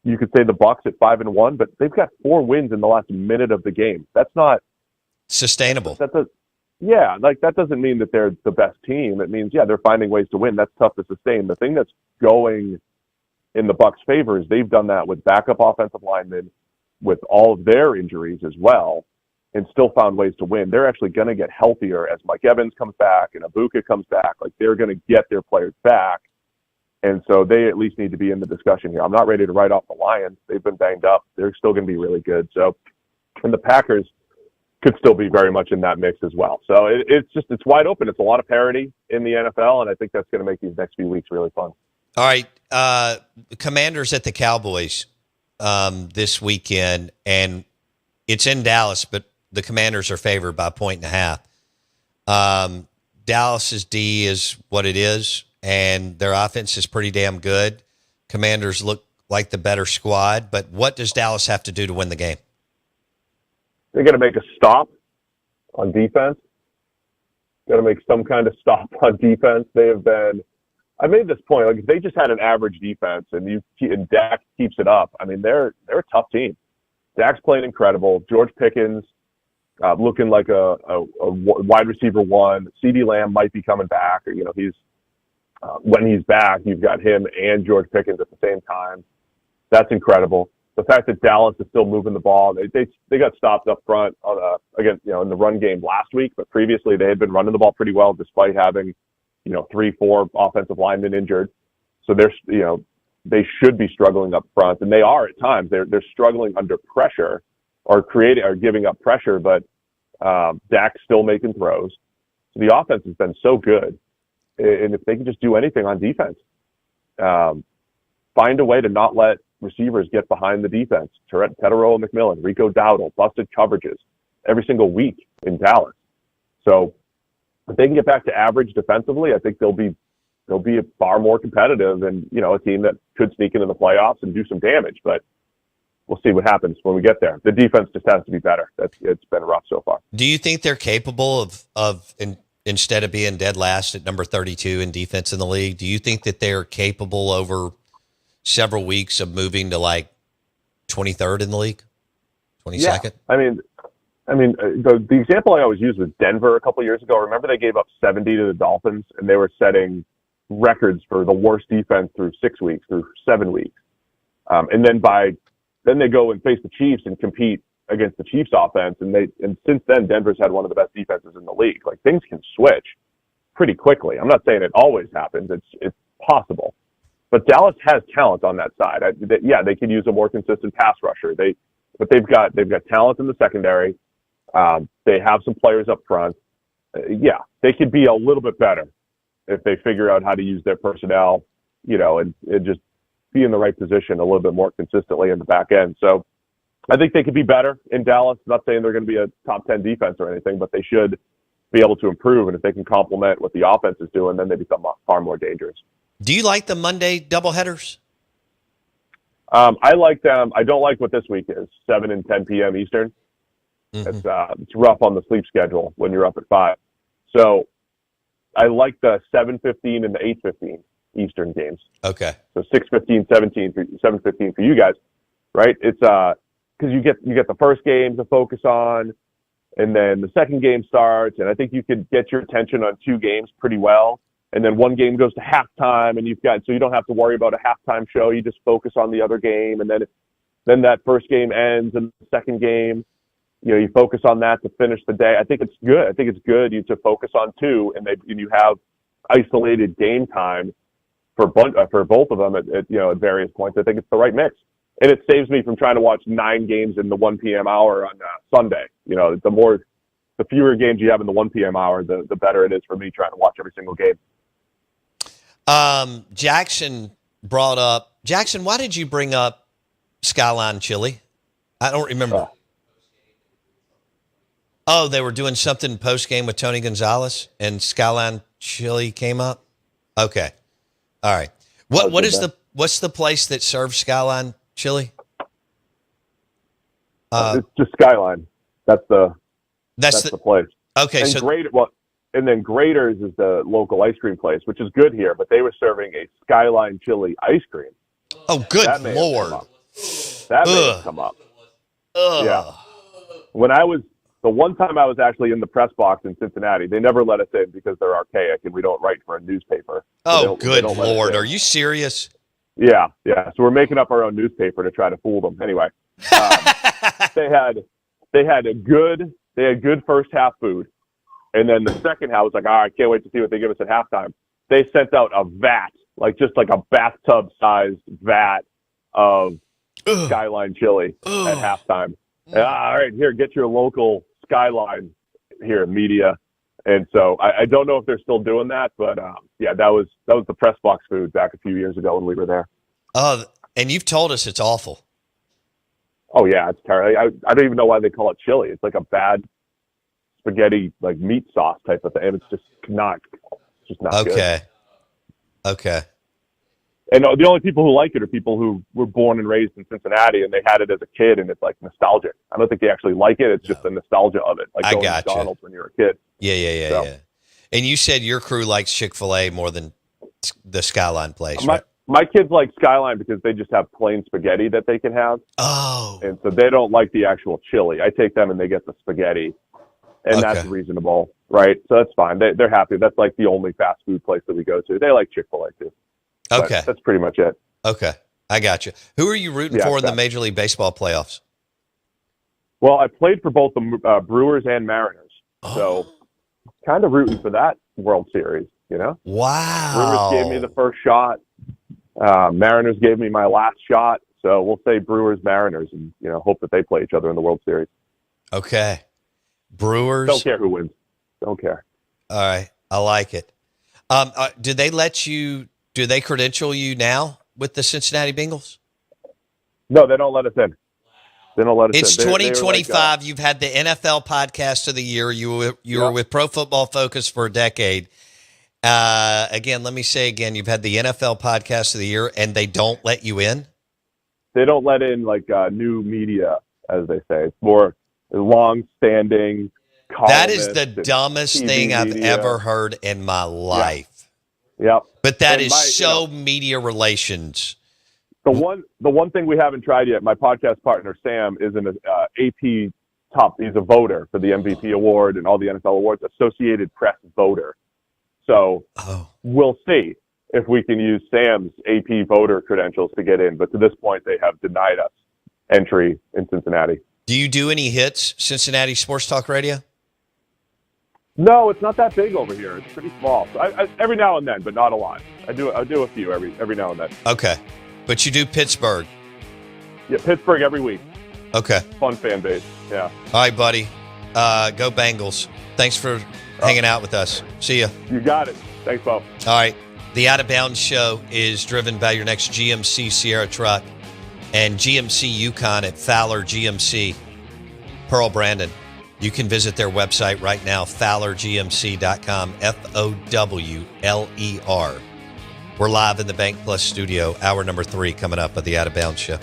You could say the Bucs at 5-1, but they've got 4 wins in the last minute of the game. That's not sustainable. Yeah, like that doesn't mean that they're the best team. It means, yeah, they're finding ways to win. That's tough to sustain. The thing that's going in the Bucks' favor is they've done that with backup offensive linemen, with all of their injuries as well, and still found ways to win. They're actually going to get healthier as Mike Evans comes back and Ibuka comes back. Like, they're going to get their players back, and so they at least need to be in the discussion here. I'm not ready to write off the Lions. They've been banged up. They're still going to be really good. So, and the Packers could still be very much in that mix as well. So it's wide open. It's a lot of parity in the NFL, and I think that's going to make these next few weeks really fun. All right. Commanders at the Cowboys this weekend, and it's in Dallas, but the Commanders are favored by 1.5. Dallas's D is what it is, and their offense is pretty damn good. Commanders look like the better squad, but what does Dallas have to do to win the game? They're going to make a stop on defense. Got to make some kind of stop on defense. They have been. I made this point. Like, if they just had an average defense and Dak keeps it up, I mean, they're a tough team. Dak's playing incredible. George Pickens looking like a wide receiver one. CeeDee Lamb might be coming back, or he's when he's back, you've got him and George Pickens at the same time. That's incredible. The fact that Dallas is still moving the ball, they got stopped up front on again, in the run game last week, but previously they had been running the ball pretty well despite having, 3-4 offensive linemen injured. So they should be struggling up front, and they are at times. They're struggling under pressure or giving up pressure, but Dak's still making throws. So the offense has been so good, and if they can just do anything on defense, find a way to not let receivers get behind the defense. Tedero McMillan, Rico Dowdle, busted coverages every single week in Dallas. So if they can get back to average defensively, I think they'll be far more competitive and, a team that could sneak into the playoffs and do some damage. But we'll see what happens when we get there. The defense just has to be better. It's been rough so far. Do you think they're capable of instead of being dead last at number 32 in defense in the league, do you think that they're capable over several weeks of moving to like 23rd in the league, 22nd? Yeah. I mean, the example I always use was Denver a couple of years ago. Remember, they gave up 70 to the Dolphins, and they were setting records for the worst defense through 6 weeks, through 7 weeks. And then they go and face the Chiefs and compete against the Chiefs offense. And since then, Denver's had one of the best defenses in the league. Like, things can switch pretty quickly. I'm not saying it always happens. It's possible. But Dallas has talent on that side. They could use a more consistent pass rusher. But they've got talent in the secondary. They have some players up front. They could be a little bit better if they figure out how to use their personnel, and just be in the right position a little bit more consistently in the back end. So I think they could be better in Dallas. I'm not saying they're going to be a top 10 defense or anything, but they should be able to improve. And if they can complement what the offense is doing, then they become far more dangerous. Do you like the Monday doubleheaders? I like them. I don't like what this week is, 7 and 10 p.m. Eastern. Mm-hmm. It's rough on the sleep schedule when you're up at 5. So I like the 7:15 and the 8:15 Eastern games. Okay. So 6:15, 7:15 for you guys, right? It's because you get the first game to focus on, and then the second game starts, and I think you could get your attention on 2 games pretty well. And then one game goes to halftime, and so you don't have to worry about a halftime show. You just focus on the other game, and then that first game ends, and the second game, you focus on that to finish the day. I think it's good. I think it's good to focus on 2, and you have isolated game time for both of them at various points. I think it's the right mix, and it saves me from trying to watch 9 games in the 1 p.m. hour on Sunday. The fewer games you have in the 1 p.m. hour, the better it is for me trying to watch every single game. Jackson, why did you bring up Skyline Chili? I don't remember. Oh, they were doing something post-game with Tony Gonzalez and Skyline Chili came up? Okay. All right. What's the place that serves Skyline Chili? It's just Skyline. That's the place. Okay. And then Grader's is the local ice cream place, which is good here, but they were serving a Skyline Chili ice cream. Oh, good Lord. That may have come up. Yeah. When I was The one time I was actually in the press box in Cincinnati, they never let us in because they're archaic and we don't write for a newspaper. Oh, good Lord. Are you serious? Yeah. So we're making up our own newspaper to try to fool them. Anyway, they had good first half food. And then the second half was like, I can't wait to see what they give us at halftime. They sent out a vat, just like a bathtub-sized vat of Skyline chili at halftime. And, all right, here, get your local Skyline here, media. And so I don't know if they're still doing that, but that was the press box food back a few years ago when we were there. Oh, and you've told us it's awful. Oh yeah, it's terrible. I don't even know why they call it chili. It's like a bad spaghetti, like meat sauce type of thing. And it's just not good. Okay. And the only people who like it are people who were born and raised in Cincinnati and they had it as a kid, and it's like nostalgic. I don't think they actually like it. It's just the nostalgia of it, like going to McDonald's when you're a kid. Yeah. And you said your crew likes Chick-fil-A more than the Skyline place, right? My kids like Skyline because they just have plain spaghetti that they can have. Oh. And so they don't like the actual chili. I take them and they get the spaghetti, and that's reasonable, right? So that's fine. They're happy. That's like the only fast food place that we go to. They like Chick-fil-A too. Okay. But that's pretty much it. Okay. I got you. Who are you rooting for in the Major League Baseball playoffs? Well, I played for both the Brewers and Mariners. So kind of rooting for that World Series, Wow. Brewers gave me the first shot. Mariners gave me my last shot. So we'll say Brewers, Mariners, and, hope that they play each other in the World Series. Okay. Brewers. Don't care who wins. Don't care. All right. I like it. Do they credential you now with the Cincinnati Bengals? No, they don't let us in. They don't let us in. It's 2025. You've had the NFL podcast of the year. You were with Pro Football Focus for a decade. Again, let me say again, you've had the NFL podcast of the year, and they don't let you in? They don't let in new media, as they say. It's more long-standing columnists. That is the dumbest TV thing I've media. ever heard in my life. Yep. But that is media relations. The one thing we haven't tried yet, my podcast partner, Sam, is an AP top. He's a voter for the MVP award and all the NFL awards, Associated Press voter. So we'll see if we can use Sam's AP voter credentials to get in. But to this point, they have denied us entry in Cincinnati. Do you do any hits, Cincinnati Sports Talk Radio? No, it's not that big over here. It's pretty small. So I every now and then, but not a lot. I do a few every now and then. Okay. But you do Pittsburgh. Yeah, Pittsburgh every week. Okay. Fun fan base. Yeah. All right, buddy. Go Bengals. Thanks for hanging out with us. See ya. You got it. Thanks, Bo. All right. The Out of Bounds show is driven by your next GMC Sierra truck and GMC Yukon at Fowler GMC. Pearl Brandon. You can visit their website right now, fowlergmc.com, FOWLER. We're live in the Bank Plus studio, hour number 3 coming up of the Out of Bounds show.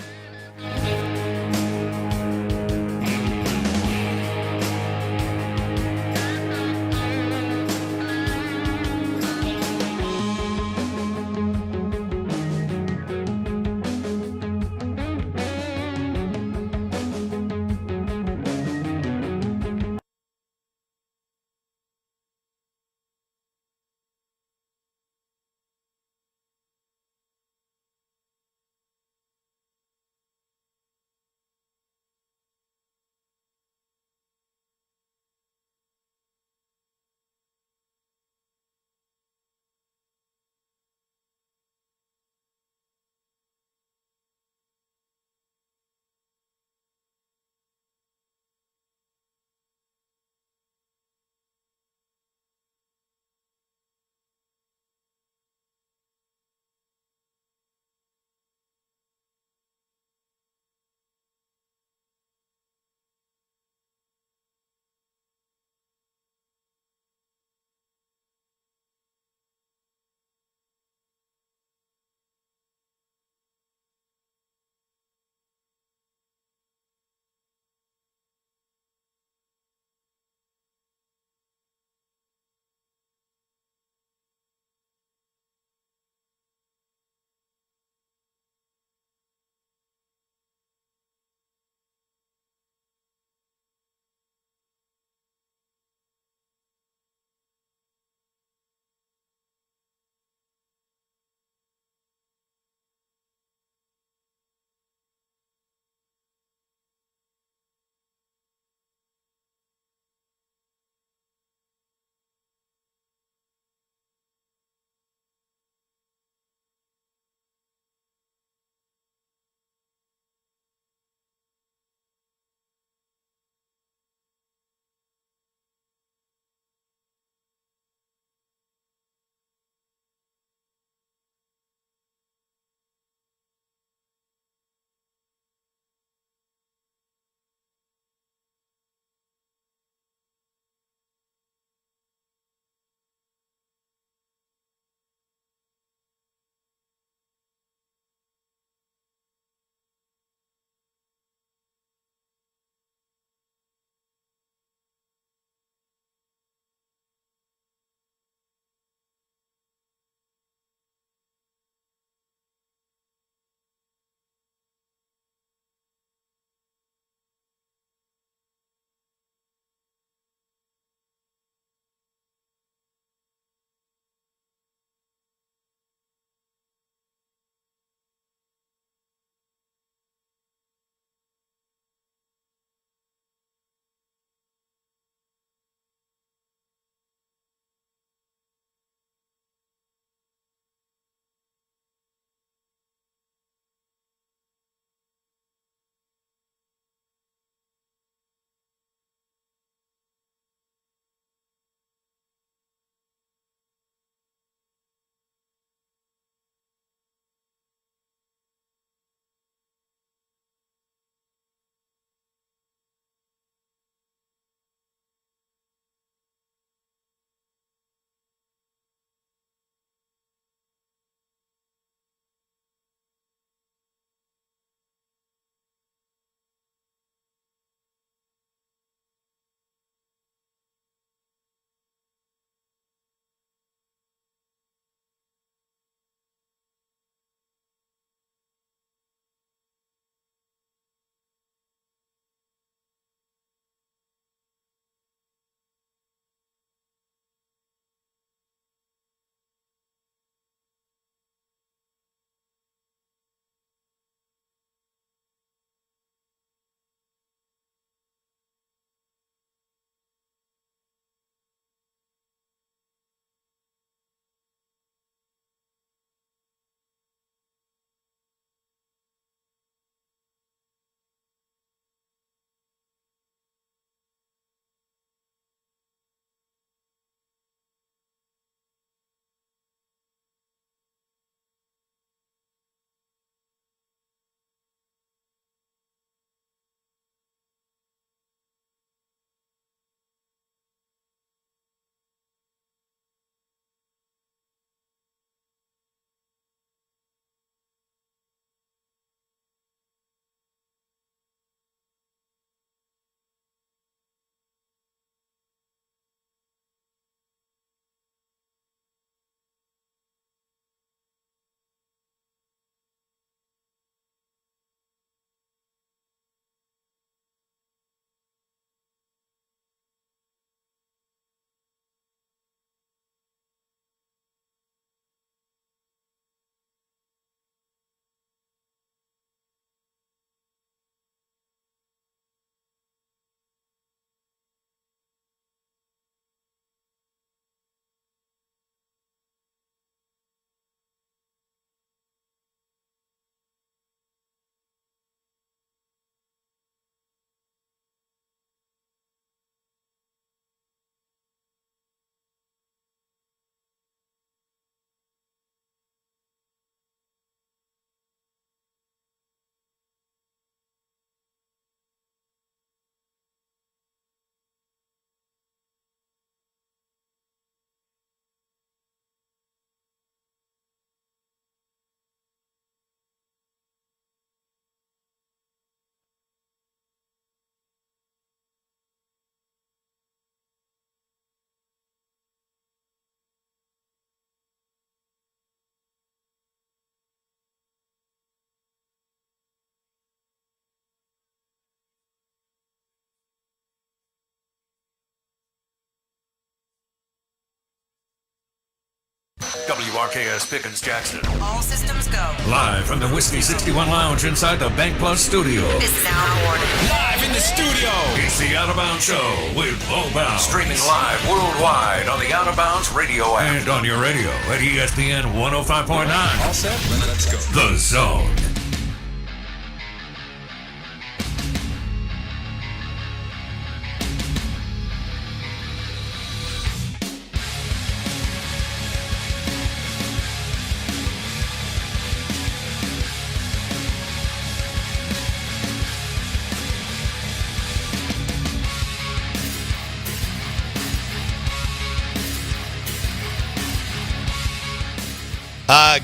WRKS Pickens Jackson. All systems go. Live from the Whiskey 61 Lounge inside the Bank Plus studio. This is Sound Warning. Live in the studio. It's the Out of Bounds Show with Bo Bounds. Streaming live worldwide on the Out of Bounds radio app. And on your radio at ESPN 105.9. All set? Let's go. The Zone.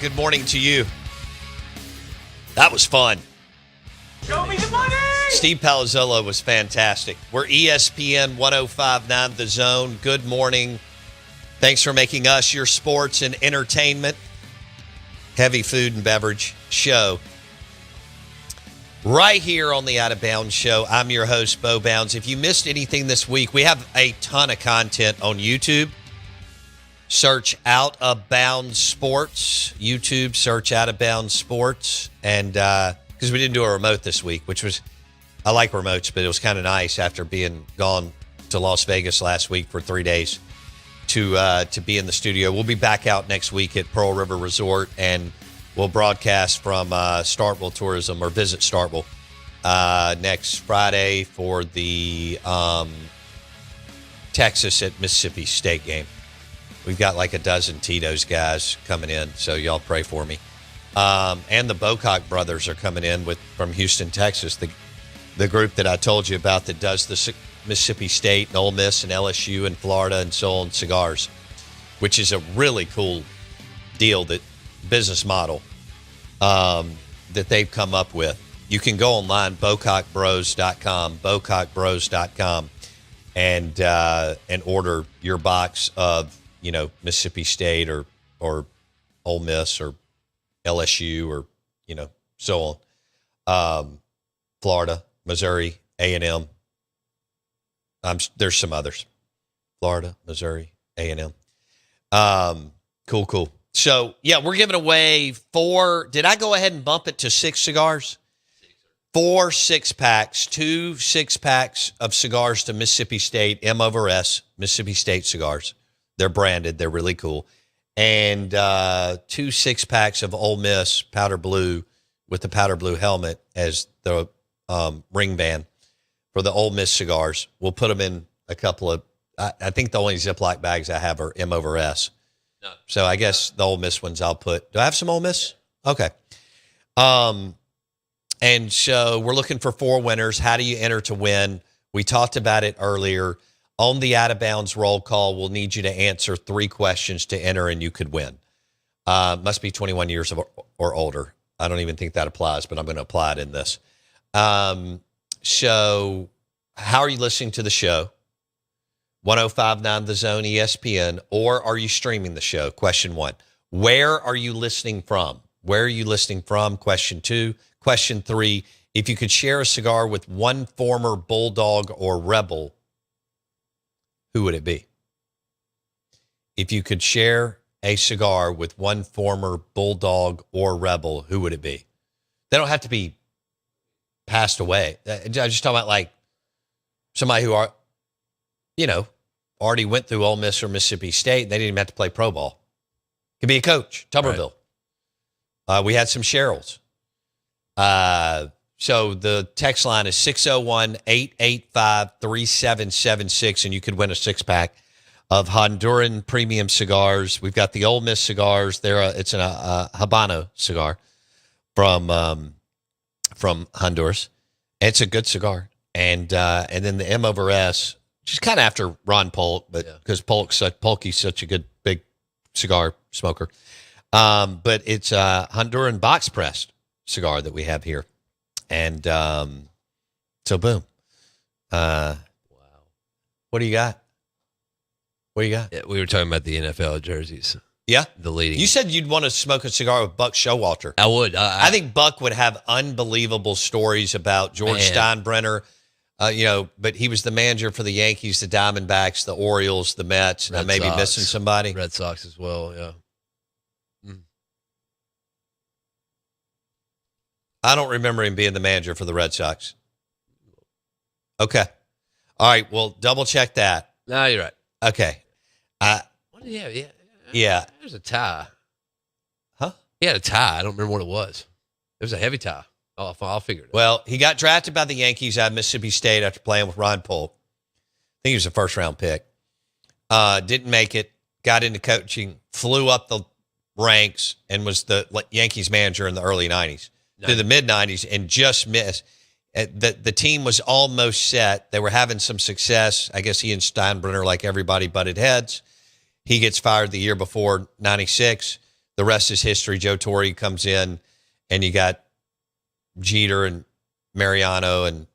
Good morning to you. That was fun. Show me the money! Steve Palazzolo was fantastic. We're ESPN 105.9 The Zone. Good morning. Thanks for making us your sports and entertainment, heavy food and beverage show. Right here on the Out of Bounds Show, I'm your host, Bo Bounds. If you missed anything this week, we have a ton of content on YouTube. Search Out of Bounds Sports. YouTube, search Out of Bounds Sports. And because we didn't do a remote this week, which was, I like remotes, but it was kind of nice after being gone to Las Vegas last week for 3 days to be in the studio. We'll be back out next week at Pearl River Resort, and we'll broadcast from Starkville Tourism, or visit Starkville, next Friday for the Texas at Mississippi State game. We've got like a dozen Tito's guys coming in, so y'all pray for me. And the Bocock brothers are coming in from Houston, Texas, the group that I told you about that does the Mississippi State and Ole Miss and LSU and Florida and so on cigars, which is a really cool deal, that business model that they've come up with. You can go online, bocockbros.com, and order your box of, Mississippi State or Ole Miss or LSU or, so on. Florida, Missouri, A&M. There's some others. Florida, Missouri, A&M. Cool. So, yeah, we're giving away 4. Did I go ahead and bump it to 6 cigars? 4 6-packs, 2 6-packs of cigars to Mississippi State, M over S, Mississippi State cigars. They're branded. They're really cool. And 2 6-packs of Ole Miss powder blue with the powder blue helmet as the ring band for the Ole Miss cigars. We'll put them in a couple of, I think the only Ziploc bags I have are M over S. No. So I guess the Ole Miss ones I'll put. Do I have some Ole Miss? Okay. And so we're looking for 4 winners. How do you enter to win? We talked about it earlier. On the Out of Bounds roll call, we'll need you to answer 3 questions to enter, and you could win. Must be 21 years or older. I don't even think that applies, but I'm going to apply it in this. So how are you listening to the show? 105.9 The Zone, ESPN, or are you streaming the show? Question 1. Where are you listening from? Where are you listening from? Question 2. Question 3. If you could share a cigar with one former Bulldog or Rebel, who would it be? If you could share a cigar with one former Bulldog or Rebel, who would it be? They don't have to be passed away. I just talk about like somebody who already went through Ole Miss or Mississippi State, and they didn't even have to play pro ball. Could be a coach, Tuberville. Right. We had some Cheryls. So the text line is 601-885-3776, and you could win a 6-pack of Honduran premium cigars. We've got the Ole Miss cigars. It's a Habano cigar from Honduras. It's a good cigar. And then the M over S, just kind of after Ron Polk, but because Polky's such a good big cigar smoker. But it's a Honduran box pressed cigar that we have here. And so boom. Wow. What do you got? What do you got? Yeah, we were talking about the NFL jerseys. Yeah? The leading. You said you'd want to smoke a cigar with Buck Showalter. I would. I think Buck would have unbelievable stories about George Steinbrenner. But he was the manager for the Yankees, the Diamondbacks, the Orioles, the Mets, and I may be missing somebody. Red Sox as well, yeah. I don't remember him being the manager for the Red Sox. Okay. All right. Well, double check that. No, you're right. Okay. What did he have? Yeah. There's a tie. Huh? He had a tie. I don't remember what it was. It was a heavy tie. I'll figure it out. Well, he got drafted by the Yankees out of Mississippi State after playing with Ron Polk. I think he was a first-round pick. Didn't make it. Got into coaching. Flew up the ranks and was the Yankees manager in the early 90s. To the mid-90s and just missed. The team was almost set. They were having some success. I guess he and Steinbrenner, like everybody, butted heads. He gets fired the year before, 96. The rest is history. Joe Torre comes in, and you got Jeter and Mariano and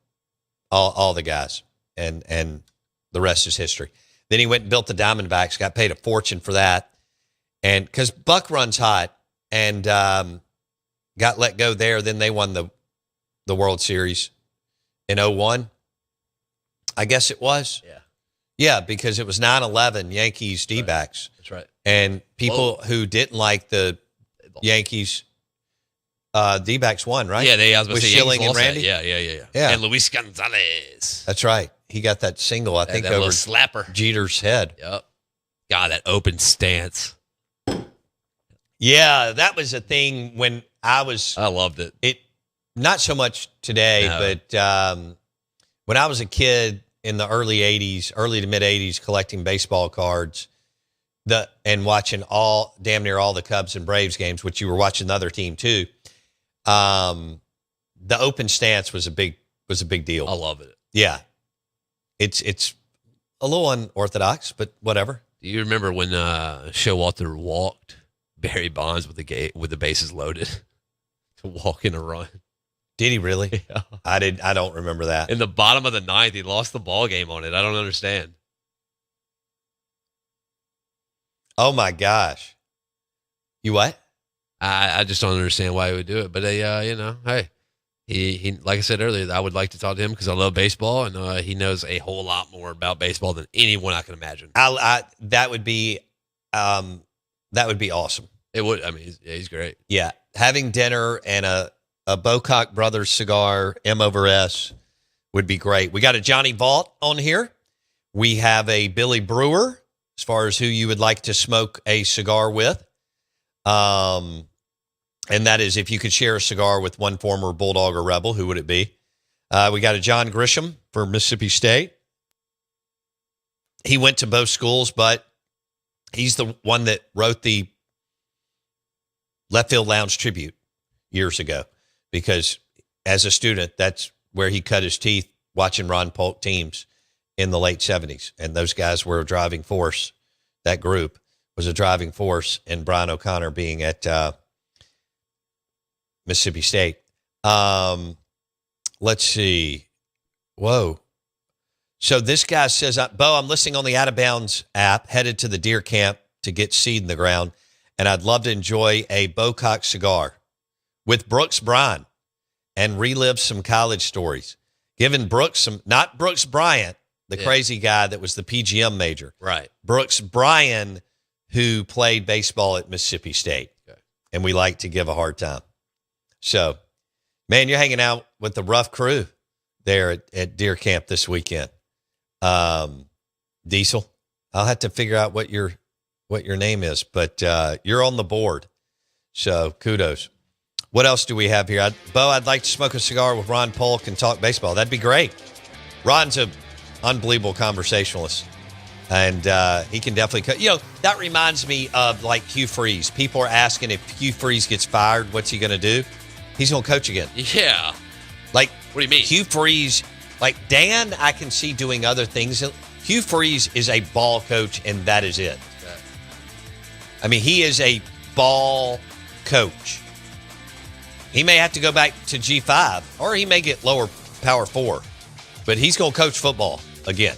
all the guys. And the rest is history. Then he went and built the Diamondbacks, got paid a fortune for that. And because Buck runs hot and got let go there. Then they won the World Series in 01. I guess it was. Yeah. Yeah, because it was 9-11 Yankees D-backs. That's right. And people who didn't like the Yankees D-backs won, right? Yeah, I was with say Schilling and Yankees lost Randy. that. Yeah. And Luis Gonzalez. That's right. He got that single, I think, that over little slapper. Jeter's head. Yep. God, that open stance. Yeah, that was a thing when I loved it. It not so much today, but when I was a kid in the early to mid 80s, collecting baseball cards and watching damn near all the Cubs and Braves games, which you were watching the other team too. The open stance was a big deal. I love it. Yeah. It's a little unorthodox, but whatever. Do you remember when Showalter walked Barry Bonds with the bases loaded to walk in a run? Did he really? Yeah. I don't remember that. In the bottom of the ninth, he lost the ball game on it. I don't understand. Oh my gosh. You what? I just don't understand why he would do it. But hey, he like I said earlier, I would like to talk to him because I love baseball, and he knows a whole lot more about baseball than anyone I can imagine. That would be awesome. It would. I mean, he's great. Yeah, having dinner and a Bocock Brothers cigar, M over S, would be great. We got a Johnny Vault on here. We have a Billy Brewer, as far as who you would like to smoke a cigar with. And that is, if you could share a cigar with one former Bulldog or Rebel, who would it be? We got a John Grisham for Mississippi State. He went to both schools, but he's the one that wrote the Left Field Lounge tribute years ago, because as a student, that's where he cut his teeth watching Ron Polk teams in the late 70s. And those guys were a driving force. That group was a driving force in Brian O'Connor being at Mississippi State. Let's see. Whoa. So this guy says, Bo, I'm listening on the Out of Bounds app, headed to the deer camp to get seed in the ground, and I'd love to enjoy a Bocock cigar with Brooks Bryan and relive some college stories. Giving Brooks not Brooks Bryant, the crazy guy that was the PGM major. Right. Brooks Bryan, who played baseball at Mississippi State. Okay. And we like to give a hard time. So, man, you're hanging out with the rough crew there at deer camp this weekend. Diesel, I'll have to figure out what your name is, but you're on the board. So kudos. What else do we have here? Bo, I'd like to smoke a cigar with Ron Polk and talk baseball. That'd be great. Ron's an unbelievable conversationalist, and he can definitely that reminds me of like Hugh Freeze. People are asking if Hugh Freeze gets fired, what's he going to do? He's going to coach again. Yeah. Like, what do you mean? Hugh Freeze, like Dan, I can see doing other things. Hugh Freeze is a ball coach, and that is it. Okay. I mean, he is a ball coach. He may have to go back to G5, or he may get lower power 4, but he's going to coach football again.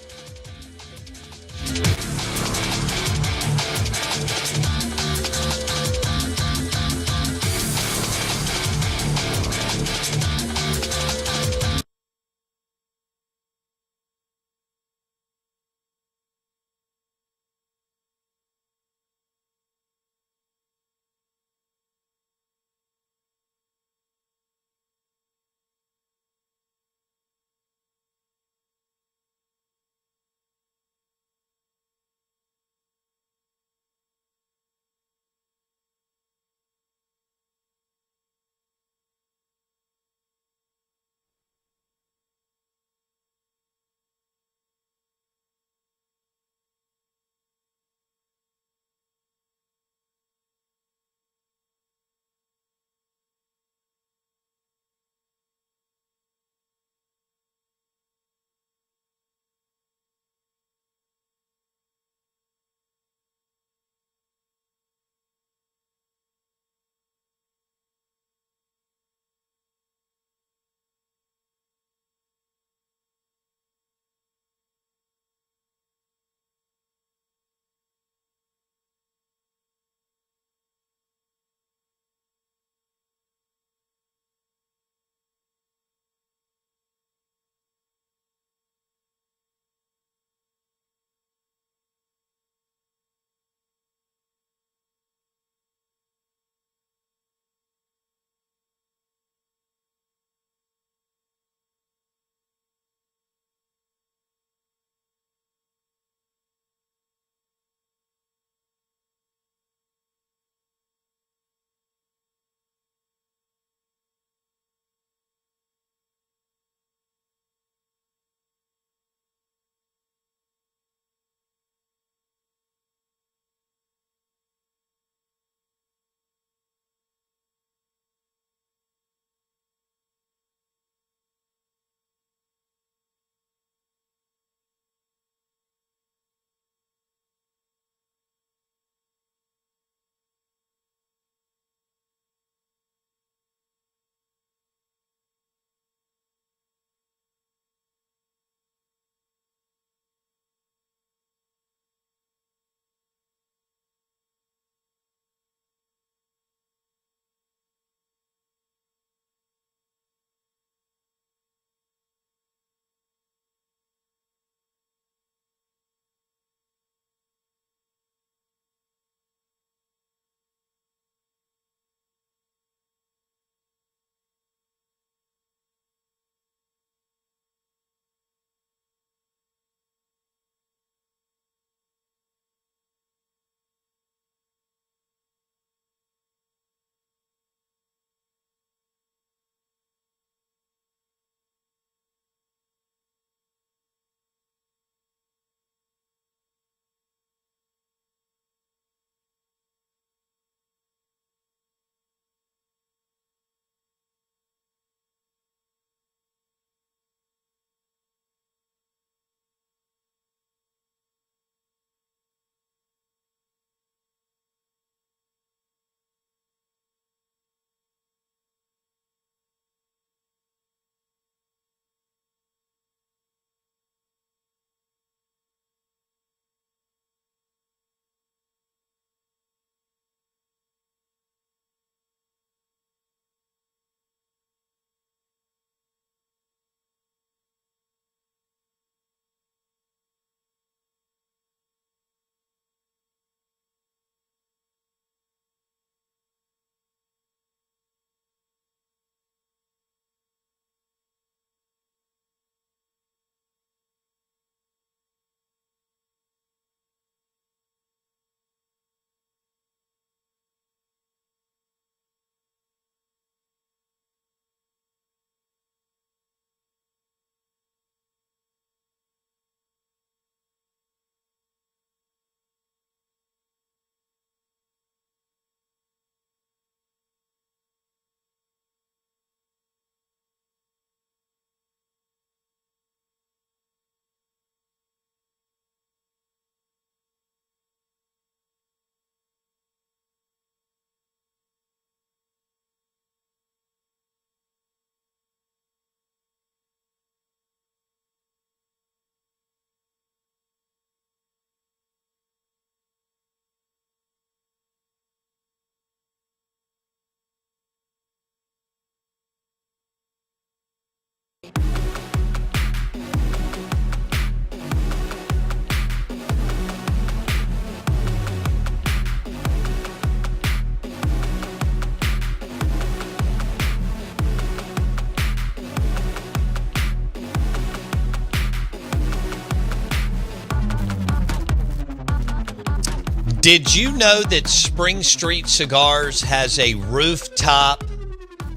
Did you know that Spring Street Cigars has a rooftop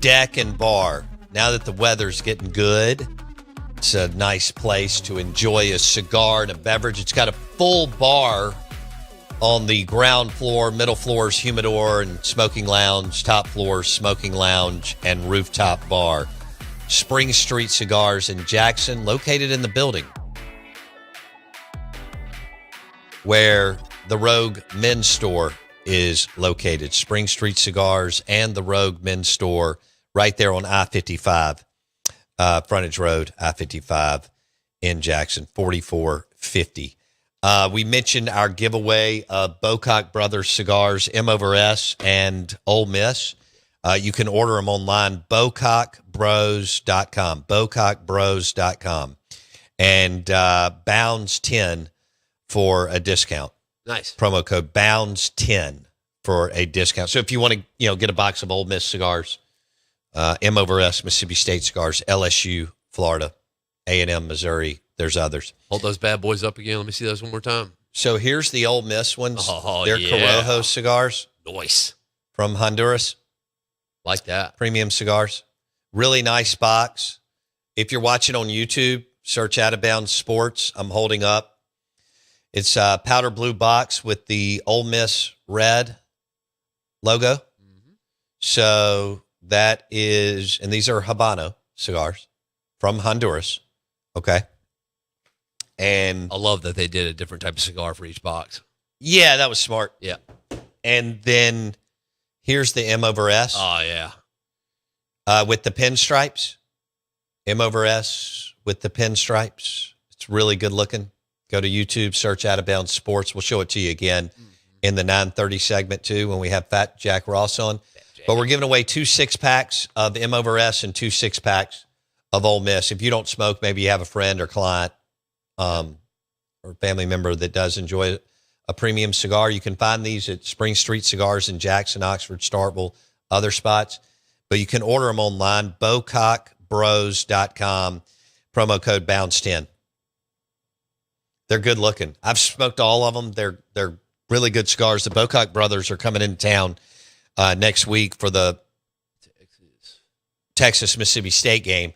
deck and bar? Now that the weather's getting good, it's a nice place to enjoy a cigar and a beverage. It's got a full bar on the ground floor, middle floors, humidor and smoking lounge, top floors, smoking lounge, and rooftop bar. Spring Street Cigars in Jackson, located in the building where the Rogue Men's Store is located. Spring Street Cigars and the Rogue Men's Store right there on I-55, frontage road, I-55 in Jackson, 4450. We mentioned our giveaway of Bocock Brothers cigars, M over S and Ole Miss. You can order them online, bocockbros.com, bocockbros.com, and Bounds 10 for a discount. Nice. Promo code Bounds 10 for a discount. So if you want to, get a box of Ole Miss cigars, M over S, Mississippi State cigars, LSU, Florida, A&M, Missouri. There's others. Hold those bad boys up again. Let me see those one more time. So here's the Ole Miss ones. Oh, They're yeah. Corojo cigars. Nice. From Honduras. Like that. Premium cigars. Really nice box. If you're watching on YouTube, search Out of Bounds Sports. I'm holding up. It's a powder blue box with the Ole Miss red logo. Mm-hmm. So that is, and these are Habano cigars from Honduras. Okay. And I love that they did a different type of cigar for each box. Yeah, that was smart. Yeah. And then here's the M over S. Oh, yeah. With the pinstripes. M over S with the pinstripes. It's really good looking. Go to YouTube, search Out of Bounds Sports. We'll show it to you again in the 9:30 segment, too, when we have Fat Jack Ross on. But we're giving away 2 6-packs of M over S and 2 6-packs of Ole Miss. If you don't smoke, maybe you have a friend or client or family member that does enjoy a premium cigar. You can find these at Spring Street Cigars in Jackson, Oxford, Starkville, other spots. But you can order them online, bocockbros.com, promo code Bounds10. They're good looking. I've smoked all of them. They're really good cigars. The Bocock brothers are coming into town next week for the Texas-Mississippi State game.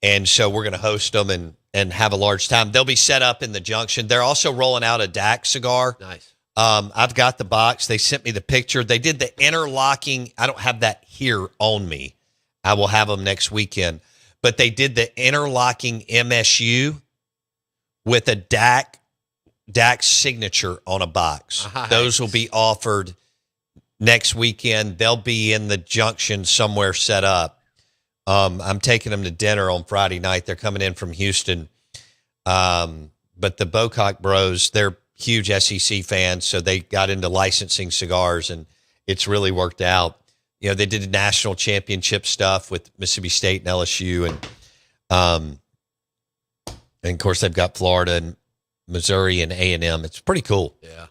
And so we're going to host them and have a large time. They'll be set up in the Junction. They're also rolling out a DAC cigar. Nice. I've got the box. They sent me the picture. They did the interlocking. I don't have that here on me. I will have them next weekend. But they did the interlocking MSU with a DAC signature on a box. Nice. Those will be offered next weekend. They'll be in the Junction somewhere set up. I'm taking them to dinner on Friday night. They're coming in from Houston. But the Bocock Bros, they're huge SEC fans, so they got into licensing cigars, and it's really worked out. They did the national championship stuff with Mississippi State and LSU, and of course they've got Florida and Missouri and A&M. It's pretty cool. Yeah.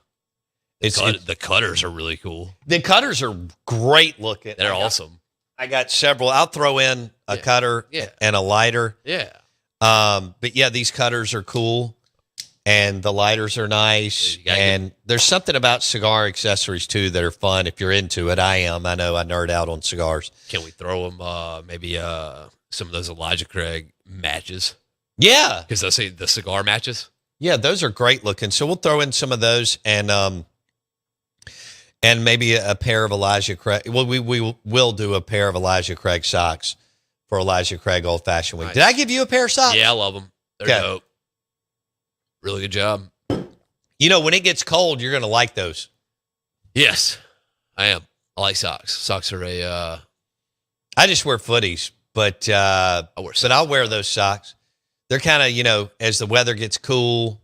The cutters are really cool. The cutters are great looking. They're awesome. I got several. I'll throw in a cutter and a lighter. Yeah. But yeah, these cutters are cool, and the lighters are nice. And there's something about cigar accessories too that are fun if you're into it. I am. I know I nerd out on cigars. Can we throw them maybe some of those Elijah Craig matches? Yeah, because I say the cigar matches. Yeah, those are great looking. So we'll throw in some of those and maybe a pair of Elijah Craig. Well, we will do a pair of Elijah Craig socks for Elijah Craig Old Fashioned Week. Nice. Did I give you a pair of socks? Yeah, I love them. They're dope. Really good job. When it gets cold, you're going to like those. Yes, I am. I like socks. Socks are I just wear footies, but I'll wear those socks. They're kind of, as the weather gets cool,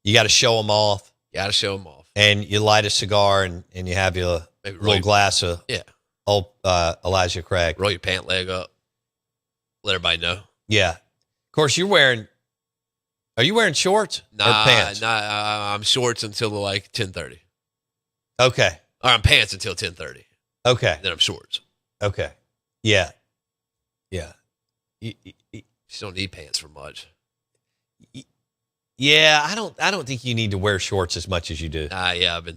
you got to show them off. And you light a cigar and you have your little glass of old Elijah Craig. Roll your pant leg up. Let everybody know. Yeah. Of course, are you wearing shorts or pants? Nah, I'm shorts until like 10:30. Okay. Or I'm pants until 10:30. Okay. Then I'm shorts. Okay. Yeah. Yeah. You don't need pants for much. Yeah, I don't think you need to wear shorts as much as you do. Yeah, I've been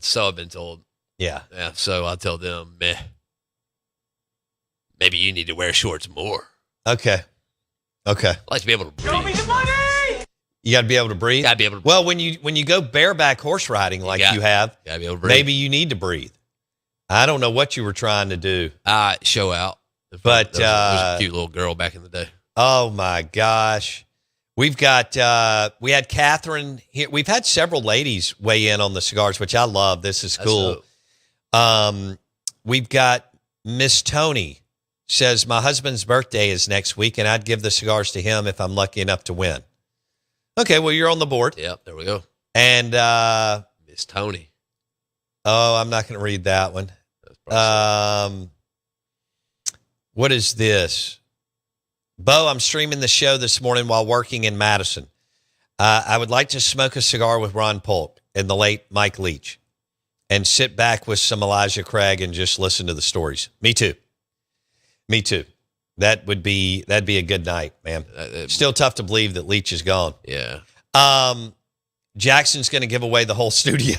told. Yeah. Yeah, so I tell them, maybe you need to wear shorts more. Okay. Okay. I like to be able to breathe. Show me the money! You got to be able to breathe. Got to be able to. Well, when you go bareback horse riding like you have, Got to be able to breathe. maybe you need to breathe. I don't know what you were trying to do. Show out. But there was a cute little girl back in the day. Oh my gosh. We had Catherine here. We've had several ladies weigh in on the cigars, which I love. This is cool. We've got Miss Tony says, my husband's birthday is next week, and I'd give the cigars to him if I'm lucky enough to win. Okay, well, you're on the board. Yep, there we go. And Miss Tony. Oh, I'm not going to read that one. What is this? Bo, I'm streaming the show this morning while working in Madison. I would like to smoke a cigar with Ron Polk and the late Mike Leach and sit back with some Elijah Craig and just listen to the stories. Me too. Me too. That'd be a good night, man. Still tough to believe that Leach is gone. Yeah. Jackson's going to give away the whole studio.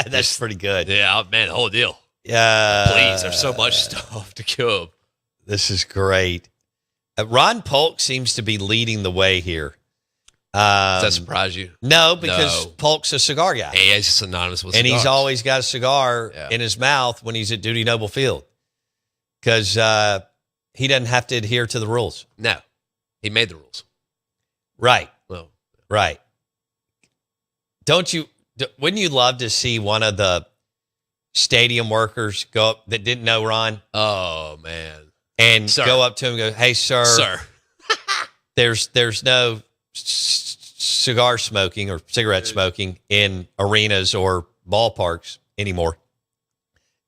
That's pretty good. Yeah, man, the whole deal. Yeah. Please, there's so much stuff to give. This is great. Ron Polk seems to be leading the way here. Does that surprise you? No, because Polk's a cigar guy. Yeah, he's synonymous with cigars. And he's always got a cigar Yeah. in his mouth when he's at Duty Noble Field. Because he doesn't have to adhere to the rules. No, he made the rules. Right. Well, right. Wouldn't you love to see one of the stadium workers go up that didn't know Ron? Oh, man. And Sir. go up to him and go, hey, Sir. there's no cigar smoking or cigarette smoking in arenas or ballparks anymore.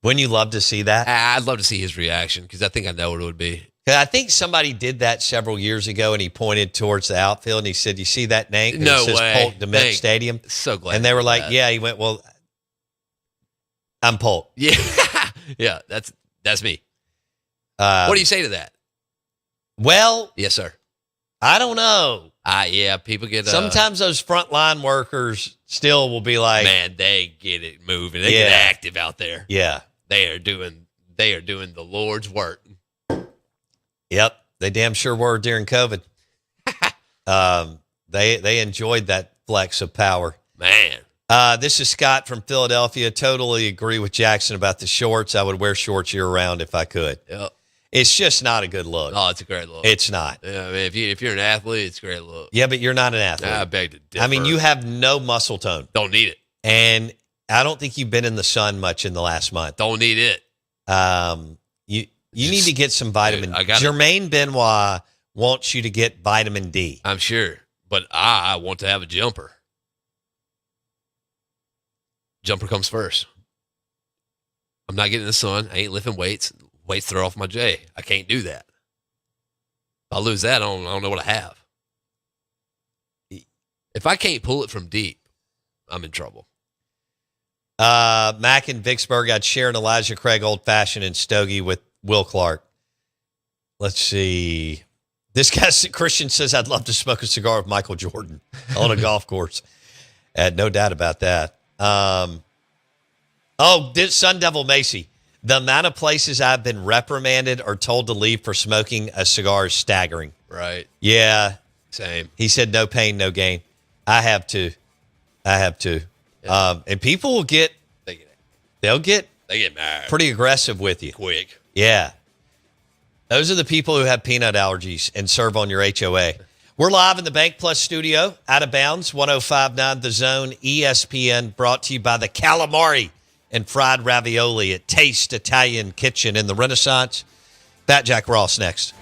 Wouldn't you love to see that? I'd love to see his reaction because I think I know what it would be. 'Cause I think somebody did that several years ago, and he pointed towards the outfield, and he said, you see that name? And No it says way. Polk DeMint Stadium. So glad. And they were to like, that. yeah. He went, well, I'm Polk. Yeah. Yeah, that's me. What do you say to that? Well, Yes, sir. I don't know. Yeah, people get... Sometimes those frontline workers still will be like, man, they get it moving. They get active out there. yeah, They are doing the Lord's work. yep. They damn sure were during COVID. They enjoyed that flex of power. Man. This is Scott from Philadelphia. Totally agree with Jackson about the shorts. I would wear shorts year round if I could. Yep. It's just not a good look. Oh, it's a great look. It's not. Yeah, I mean, if you're an athlete, it's a great look. Yeah, but you're not an athlete. I beg to differ. I mean, you have no muscle tone. Don't need it. And I don't think you've been in the sun much in the last month. Don't need it. You need to get some vitamin. Dude, I got it. Jermaine Benoit wants you to get vitamin D. I'm sure. But I want to have a jumper. Jumper comes first. I'm not getting in the sun. I ain't lifting weights. Weights throw off my J. I can't do that. If I lose that, I don't know what I have. If I can't pull it from deep, I'm in trouble. Mac in Vicksburg, I'd share an Elijah Craig Old Fashioned and Stogie with Will Clark. Let's see. This guy, Christian, says, I'd love to smoke a cigar with Michael Jordan on a golf course. No doubt about that. Sun Devil Macy. The amount of places I've been reprimanded or told to leave for smoking a cigar is staggering. Right. Yeah. Same. He said, no pain, no gain. I have to. Yeah. And people will get They get mad. pretty aggressive with you. Quick. Yeah. Those are the people who have peanut allergies and serve on your HOA. We're live in the Bank Plus studio, Out of Bounds, 105.9 The Zone, ESPN, brought to you by the Calamari and Fried Ravioli at Taste Italian Kitchen in the Renaissance. Fat Jack Ross next.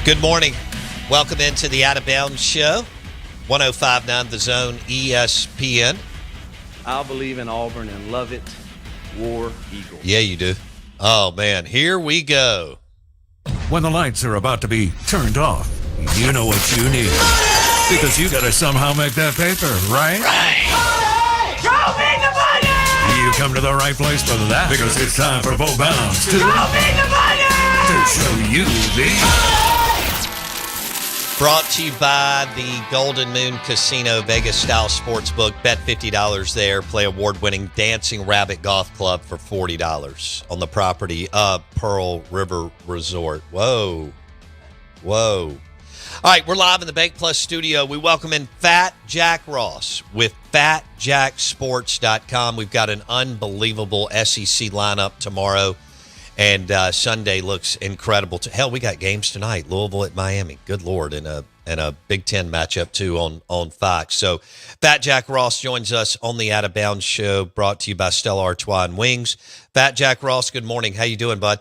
Good morning. Welcome into the Out of Bounds Show. 105.9 The Zone, ESPN. I'll believe in Auburn and love it. War Eagle. Yeah, you do. Oh, man. Here we go. When the lights are about to be turned off, you know what you need. Because you got to somehow make that paper, right? Show me the money! You come to the right place for that. Because it's time for Bo Bounds to Show me the money! show you the... Brought to you by the Golden Moon Casino Vegas-style sportsbook. Bet $50 there. Play award-winning Dancing Rabbit Golf Club for $40 on the property of Pearl River Resort. Whoa. All right, we're live in the Bank Plus studio. We welcome in Fat Jack Ross with FatJackSports.com. We've got an unbelievable SEC lineup tomorrow. And Sunday looks incredible. Hell, we got games tonight. Louisville at Miami. Good Lord. And a Big Ten matchup, too, on Fox. So Fat Jack Ross joins us on the Out of Bounds Show, brought to you by Stella Artois and Wings. Fat Jack Ross, good morning. How you doing, bud?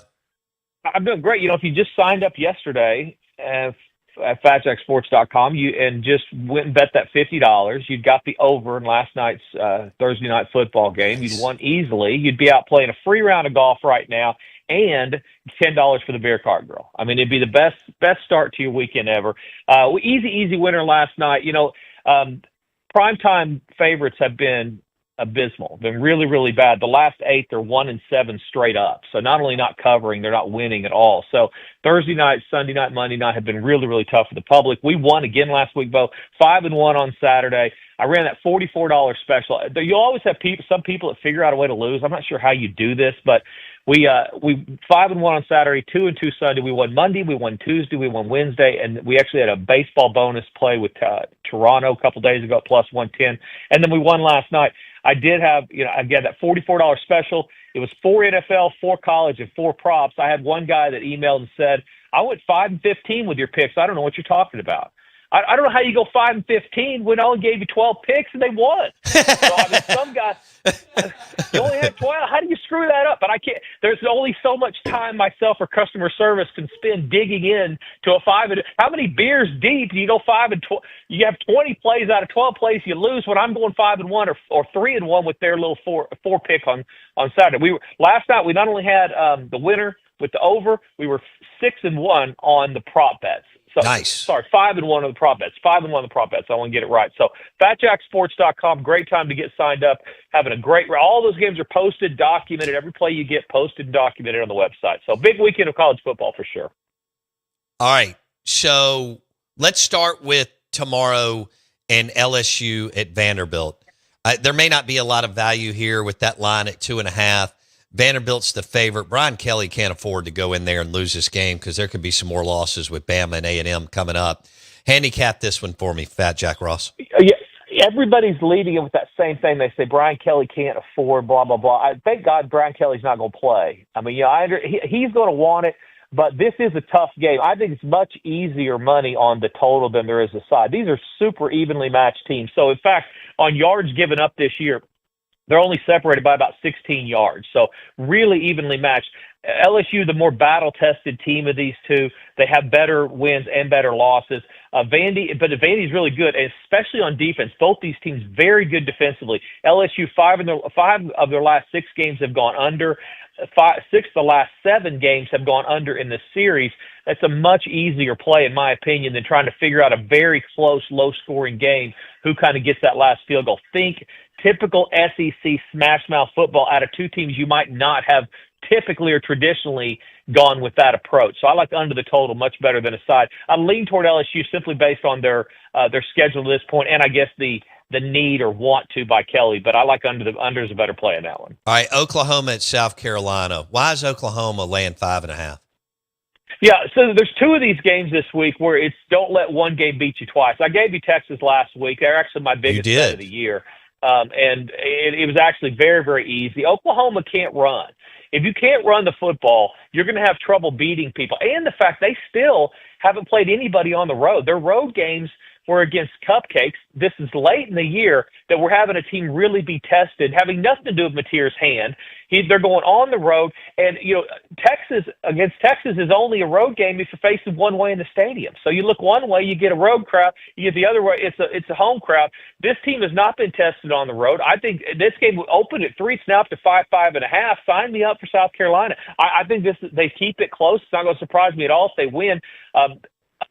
I'm doing great. You know, if you just signed up yesterday at FatJackSports.com and just went and bet that $50, you'd got the over in last night's Thursday night football game. You'd won easily. You'd be out playing a free round of golf right now. And $10 for the beer cart girl. I mean, it'd be the best start to your weekend ever. Easy winner last night. You know, primetime favorites have been abysmal, been really, really bad. The last 8, they're 1-7 straight up. So not only not covering, they're not winning at all. So Thursday night, Sunday night, Monday night have been really, really tough for the public. We won again last week, Bo. 5-1 on Saturday. I ran that $44 special. You always have some people that figure out a way to lose. I'm not sure how you do this, but we 5-1 on Saturday, 2-2 Sunday. We won Monday, we won Tuesday, we won Wednesday, and we actually had a baseball bonus play with Toronto a couple days ago at plus 110, and then we won last night. I did have, again, that $44 special. It was 4 NFL, 4 college, and 4 props. I had one guy that emailed and said, I went 5-15 with your picks. I don't know what you're talking about. I don't know how you go 5-15 when I only gave you 12 picks and they won. So, I mean, some guys, you only had 12. How do you screw that up? But I can't. There's only so much time myself or customer service can spend digging in to a 5. How many beers deep do you go 5 and 12? You have 20 plays out of 12 plays you lose when I'm going 5-1 or 3-1 with their little four pick on Saturday. Last night we not only had the winner with the over, we were 6-1 on the prop bets. So, nice. Sorry, 5-1 on the prop bets. 5-1 on the prop bets. I want to get it right. So, FatJackSports.com. Great time to get signed up. Having a great. All those games are posted, documented. Every play you get posted and documented on the website. So, big weekend of college football for sure. All right. So let's start with tomorrow and LSU at Vanderbilt. There may not be a lot of value here with that line at 2.5. Vanderbilt's the favorite. Brian Kelly can't afford to go in there and lose this game because there could be some more losses with Bama and A&M coming up. Handicap this one for me, Fat Jack Ross. Yeah, everybody's leading it with that same thing. They say Brian Kelly can't afford blah, blah, blah. Thank God Brian Kelly's not going to play. I mean, he's going to want it, but this is a tough game. I think it's much easier money on the total than there is the side. These are super evenly matched teams. So, in fact, on yards given up this year, they're only separated by about 16 yards, so really evenly matched. LSU, the more battle-tested team of these two, they have better wins and better losses. Vandy's really good, especially on defense. Both these teams very good defensively. LSU, 5 of their last 6 games have gone under. 6 of the last 7 games have gone under in the series. That's a much easier play, in my opinion, than trying to figure out a very close, low-scoring game. Who kind of gets that last field goal? Think typical SEC smash-mouth football out of two teams you might not have typically or traditionally gone with that approach. So I like under the total much better than a side. I lean toward LSU simply based on their schedule at this point, and I guess the need or want to by Kelly. But I like under is a better play in that one. All right, Oklahoma at South Carolina. Why is Oklahoma laying 5.5? Yeah, so there's 2 of these games this week where it's don't let one game beat you twice. I gave you Texas last week. They're actually my biggest bet of the year. And it was actually very, very easy. Oklahoma can't run. If you can't run the football, you're going to have trouble beating people. And the fact they still haven't played anybody on the road. Their road games we're against cupcakes. This is late in the year that we're having a team really be tested, having nothing to do with Mateer's hand. They're going on the road, and Texas against Texas is only a road game if you're facing one way in the stadium. So you look one way, you get a road crowd. You get the other way, it's a home crowd. This team has not been tested on the road. I think this game will open at 3. It's now up to 5.5. Sign me up for South Carolina. I think they keep it close. It's not going to surprise me at all if they win.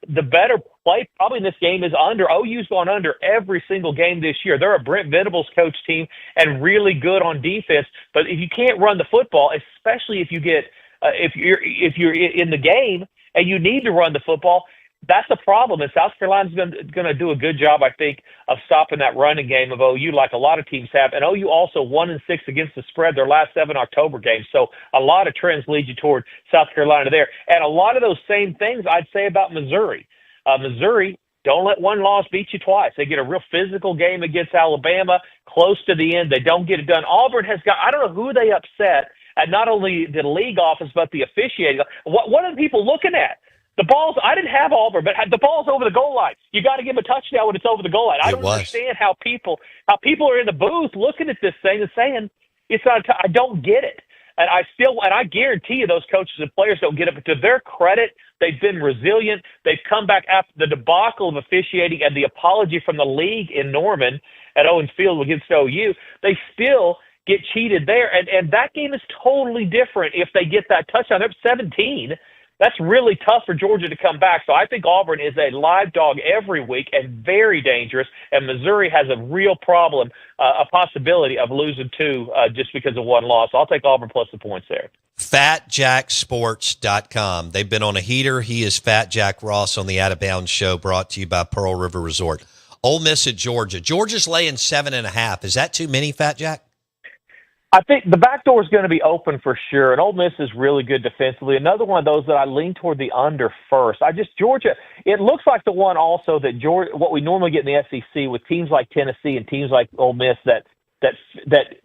The better play probably in this game is under. OU's gone under every single game this year. They're a Brent Venables coach team and really good on defense. But if you can't run the football, especially if you get if you're in the game and you need to run the football, that's a problem. And South Carolina's going to do a good job, I think, of stopping that running game of OU like a lot of teams have. And OU also 1-6 against the spread their last 7 October games. So a lot of trends lead you toward South Carolina there. And a lot of those same things I'd say about Missouri. Missouri, don't let one loss beat you twice. They get a real physical game against Alabama, close to the end. They don't get it done. Auburn has got – I don't know who they upset at not only the league office but the officiating. What are the people looking at? The balls, I didn't have Auburn, but the ball's over the goal line. You got to give them a touchdown when it's over the goal line. I don't understand how people are in the booth looking at this thing and saying it's not. I don't get it, and I guarantee you those coaches and players don't get it. But to their credit, they've been resilient. They've come back after the debacle of officiating and the apology from the league in Norman at Owens Field against OU. They still get cheated there, and that game is totally different if they get that touchdown. They're 17. That's really tough for Georgia to come back. So I think Auburn is a live dog every week and very dangerous. And Missouri has a real problem, a possibility of losing 2 just because of one loss. I'll take Auburn plus the points there. FatJackSports.com. They've been on a heater. He is Fat Jack Ross on the Out of Bounds Show, brought to you by Pearl River Resort. Ole Miss at Georgia. Georgia's laying 7.5. Is that too many, Fat Jack? I think the back door is going to be open for sure, and Ole Miss is really good defensively. Another one of those that I lean toward the under first. Georgia, it looks like the one also that Georgia, what we normally get in the SEC with teams like Tennessee and teams like Ole Miss that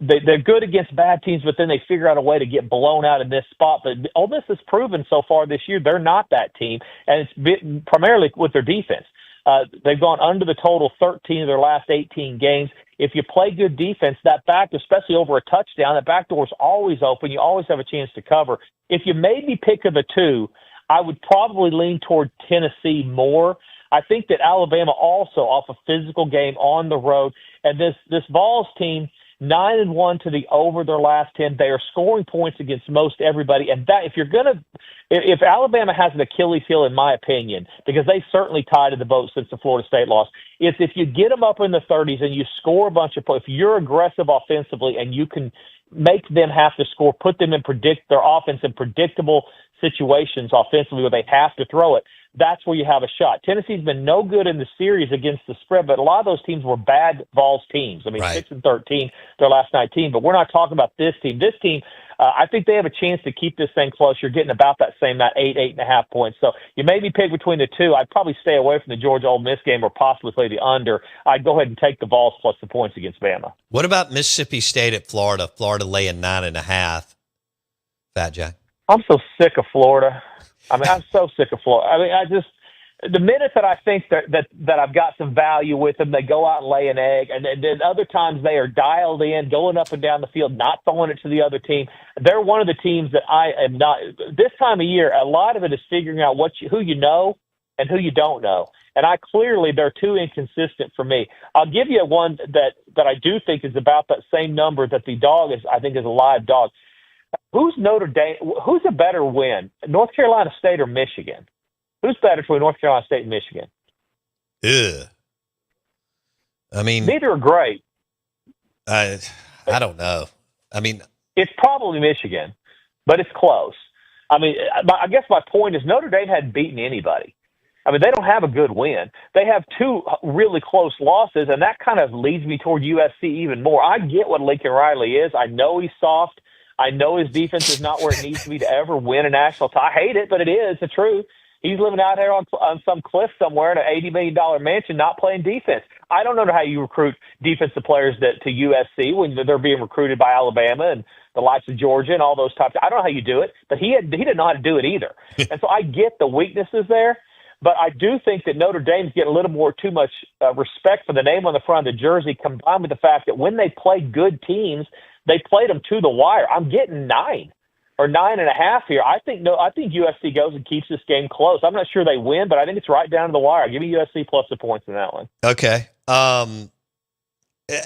they're good against bad teams, but then they figure out a way to get blown out in this spot. But Ole Miss has proven so far this year they're not that team, and it's primarily with their defense. They've gone under the total 13 of their last 18 games. If you play good defense, that back, especially over a touchdown, that back door is always open. You always have a chance to cover. If you made me pick of the two, I would probably lean toward Tennessee more. I think that Alabama also off a physical game on the road, and this Vols team 9-1 to the over their last 10. They are scoring points against most everybody, and that if Alabama has an Achilles heel, in my opinion, because they certainly tied to the boat since the Florida State loss, it's if you get them up in the 30s and you score a bunch of points. If you're aggressive offensively and you can make them have to score, put them in their offense in predictable situations offensively where they have to throw it, that's where you have a shot. Tennessee's been no good in the series against the spread, but a lot of those teams were bad Vols teams. I mean, right. 6-13 their last 19, but we're not talking about this team. This team, I think they have a chance to keep this thing close. You're getting about that 8.5 points. So you made me pick between the two. I'd probably stay away from the Georgia-Ole Miss game or possibly play the under. I'd go ahead and take the Vols plus the points against Bama. What about Mississippi State at Florida? Florida laying 9.5. Fat Jack. I'm so sick of Florida. I mean, I'm so sick of Florida. I mean, the minute that I think that I've got some value with them, they go out and lay an egg, and then other times they are dialed in, going up and down the field, not throwing it to the other team. They're one of the teams that I am not. This time of year, a lot of it is figuring out who you know and who you don't know. And they're too inconsistent for me. I'll give you one that I do think is about that same number that the dog is. I think is a live dog. Who's Notre Dame? Who's a better win, North Carolina State or Michigan? Who's better between North Carolina State and Michigan? Ugh. I mean, neither are great. I don't know. I mean, it's probably Michigan, but it's close. I mean, I guess my point is Notre Dame hadn't beaten anybody. I mean, they don't have a good win. They have 2 really close losses, and that kind of leads me toward USC even more. I get what Lincoln Riley is. I know he's soft. I know his defense is not where it needs to be to ever win a national title. I hate it, but it is the truth. He's living out there on some cliff somewhere in an $80 million mansion, not playing defense. I don't know how you recruit defensive players to USC when they're being recruited by Alabama and the likes of Georgia and all those types. I don't know how you do it, but he didn't know how to do it either. And so I get the weaknesses there. But I do think that Notre Dame's getting a little too much respect for the name on the front of the jersey, combined with the fact that when they play good teams, they played them to the wire. I'm getting 9 or 9.5 here. I think USC goes and keeps this game close. I'm not sure they win, but I think it's right down to the wire. Give me USC plus the points in that one. Okay.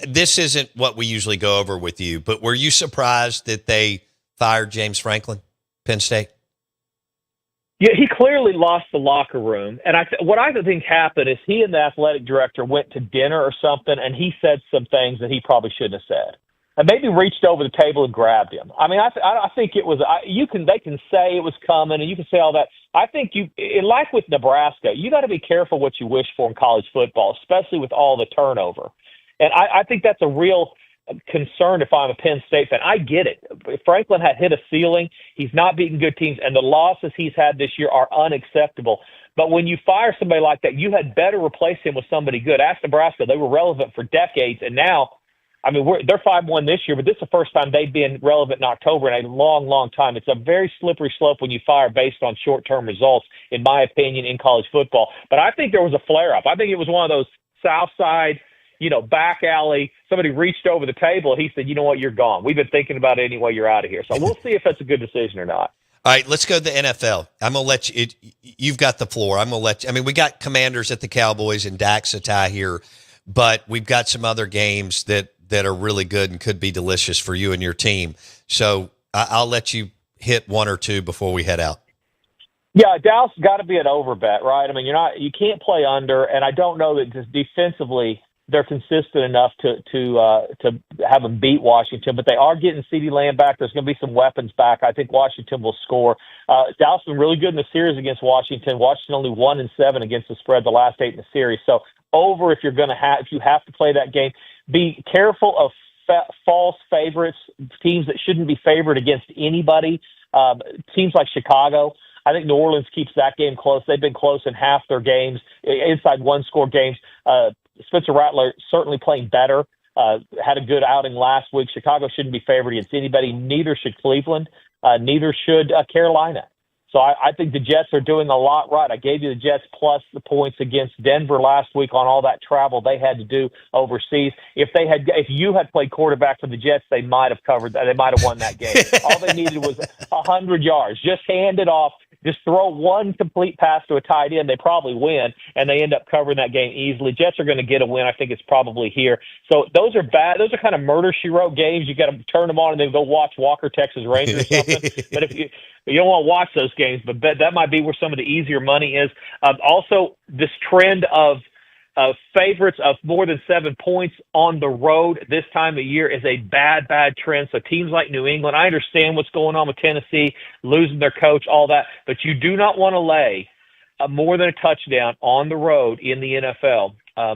This isn't what we usually go over with you, but were you surprised that they fired James Franklin, Penn State? Yeah, he clearly lost the locker room. And what I think happened is he and the athletic director went to dinner or something, and he said some things that he probably shouldn't have said. And maybe reached over the table and grabbed him. I mean, I think it was. They can say it was coming, and you can say all that. I think like with Nebraska, you got to be careful what you wish for in college football, especially with all the turnover. And I think that's a real concern if I'm a Penn State fan. I get it. Franklin had hit a ceiling. He's not beating good teams, and the losses he's had this year are unacceptable. But when you fire somebody like that, you had better replace him with somebody good. Ask Nebraska. They were relevant for decades, and now, I mean, they're 5-1 this year, but this is the first time they've been relevant in October in a long, long time. It's a very slippery slope when you fire based on short-term results, in my opinion, in college football. But I think there was a flare-up. I think it was one of those South Side, back alley. Somebody reached over the table. He said, "You know what? You're gone. We've been thinking about it anyway. You're out of here." So we'll see if that's a good decision or not. All right, let's go to the NFL. I'm going to let you – you've got the floor. I'm going to let you – I mean, we got Commanders at the Cowboys and Dak's a tie here, but we've got some other games that are really good and could be delicious for you and your team. So I'll let you hit one or two before we head out. Yeah, Dallas got to be an over bet, right? I mean, you can't play under, and I don't know that just defensively – they're consistent enough to have them beat Washington, but they are getting CeeDee Lamb back. There's going to be some weapons back. I think Washington will score. Dallas has been really good in the series against Washington. Washington only 1-7 against the spread the last 8 in the series. So over if you have to play that game. Be careful of false favorites, teams that shouldn't be favored against anybody. Teams like Chicago. I think New Orleans keeps that game close. They've been close in half their games, inside one-score games. Spencer Rattler certainly playing better, had a good outing last week. Chicago shouldn't be favored against anybody. Neither should Cleveland. Neither should Carolina. So I think the Jets are doing a lot right. I gave you the Jets plus the points against Denver last week on all that travel they had to do overseas. If you had played quarterback for the Jets, they might have covered that. They might have won that game. All they needed was 100 yards. Just hand it off. Just throw one complete pass to a tight end. They probably win, and they end up covering that game easily. Jets are going to get a win. I think it's probably here. So those are bad. Those are kind of murder she wrote games. You got to turn them on and then go watch Walker, Texas Rangers or something. But if you don't want to watch those games, but that might be where some of the easier money is. Also, this trend of favorites of more than 7 points on the road this time of year is a bad trend. So teams like New England, I understand what's going on with Tennessee, losing their coach, all that, but you do not want to lay more than a touchdown on the road in the NFL.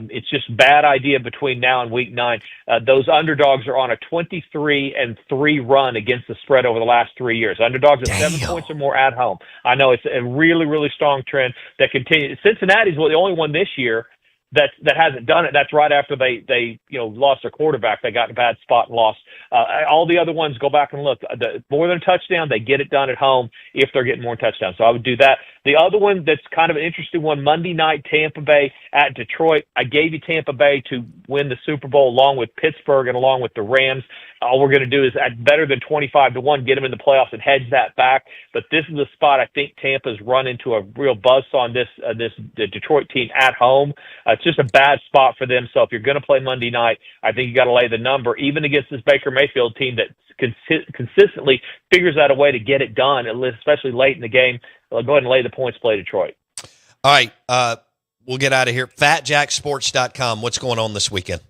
It's just a bad idea between now and week 9. Those underdogs are on a 23-3 run against the spread over the last 3 years. Underdogs are 7 points or more at home. I know it's a really, really strong trend that continues. Cincinnati's the only one this year that hasn't done it. That's right after they lost their quarterback. They got in a bad spot and lost. All the other ones, go back and look. More than a touchdown, they get it done at home if they're getting more touchdowns. So I would do that. The other one that's kind of an interesting one, Monday night, Tampa Bay at Detroit. I gave you Tampa Bay to win the Super Bowl along with Pittsburgh and along with the Rams. All we're going to do is at better than 25-1, get them in the playoffs and hedge that back. But this is a spot I think Tampa's run into a real buzzsaw on the Detroit team at home. It's just a bad spot for them. So if you're going to play Monday night, I think you got to lay the number, even against this Baker Mayfield team that consistently figures out a way to get it done, especially late in the game. Go ahead and lay the points, play Detroit. All right. We'll get out of here. FatJackSports.com. What's going on this weekend?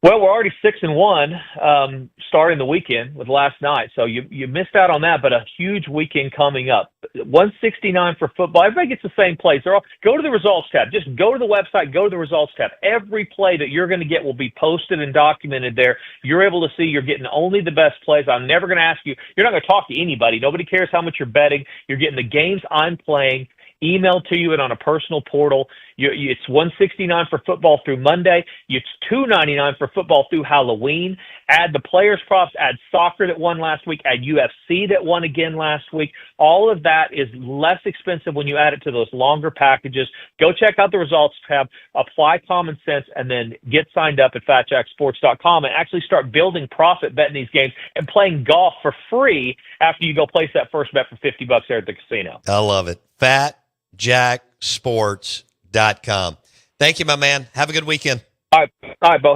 Well, we're already 6-1 starting the weekend with last night, so you missed out on that, but a huge weekend coming up. 169 for football. Everybody gets the same plays. Go to the results tab. Just go to the website, go to the results tab. Every play that you're going to get will be posted and documented there. You're able to see you're getting only the best plays. I'm never going to ask you. You're not going to talk to anybody. Nobody cares how much you're betting. You're getting the games I'm playing emailed to you and on a personal portal. It's $169 for football through Monday. It's $299 for football through Halloween. Add the players props, add soccer that won last week, add UFC that won again last week. All of that is less expensive when you add it to those longer packages. Go check out the results tab, apply common sense, and then get signed up at FatJackSports.com and actually start building profit betting these games and playing golf for free after you go place that first bet for $50 there at the casino. I love it. FatJackSports.com. Thank you, my man. Have a good weekend. All right, Bo.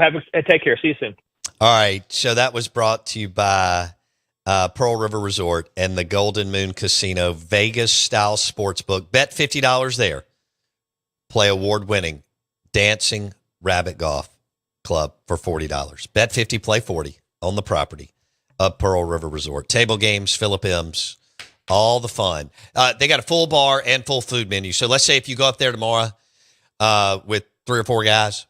Take care. See you soon. All right. So that was brought to you by Pearl River Resort and the Golden Moon Casino, Vegas-style sportsbook. Bet $50 there. Play award-winning Dancing Rabbit Golf Club for $40. Bet 50, play 40 on the property of Pearl River Resort. Table games, Philip M's, all the fun. They got a full bar and full food menu. So let's say if you go up there tomorrow with 3 or 4 guys,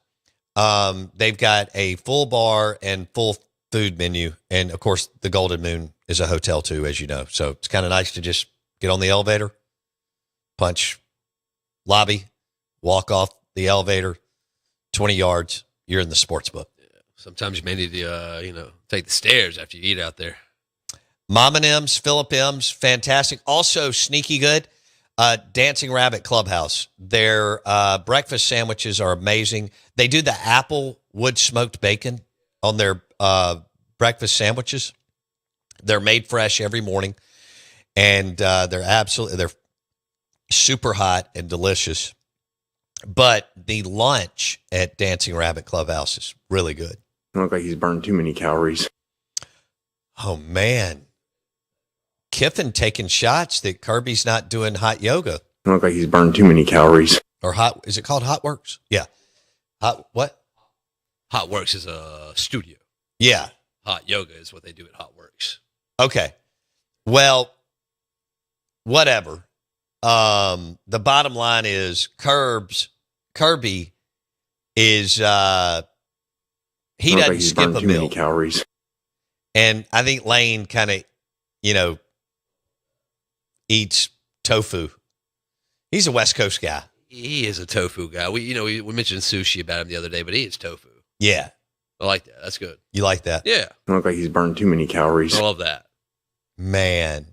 they've got a full bar and full food menu. And, of course, the Golden Moon is a hotel, too, as you know. So it's kind of nice to just get on the elevator, punch lobby, walk off the elevator, 20 yards, you're in the sports book. Yeah. Sometimes you may need to, take the stairs after you eat out there. Mom and M's, Philip M's, fantastic. Also, sneaky good, Dancing Rabbit Clubhouse. Their breakfast sandwiches are amazing. They do the apple wood smoked bacon on their breakfast sandwiches. They're made fresh every morning, and they're super hot and delicious. But the lunch at Dancing Rabbit Clubhouse is really good. Look like he's burned too many calories. Oh, man. Kiffin taking shots that Kirby's not doing hot yoga. Look like he's burned too many calories. Or is it called Hot Works? Yeah. What? Hot Works is a studio. Yeah. Hot yoga is what they do at Hot Works. Okay. Well, whatever. The bottom line is Kirby is he doesn't skip a meal. Calories. And I think Lane kind of, eats tofu. He's a West Coast guy. He is a tofu guy. We mentioned sushi about him the other day, but he eats tofu. Yeah. I like that. That's good. You like that? Yeah. Look like he's burned too many calories. I love that. Man.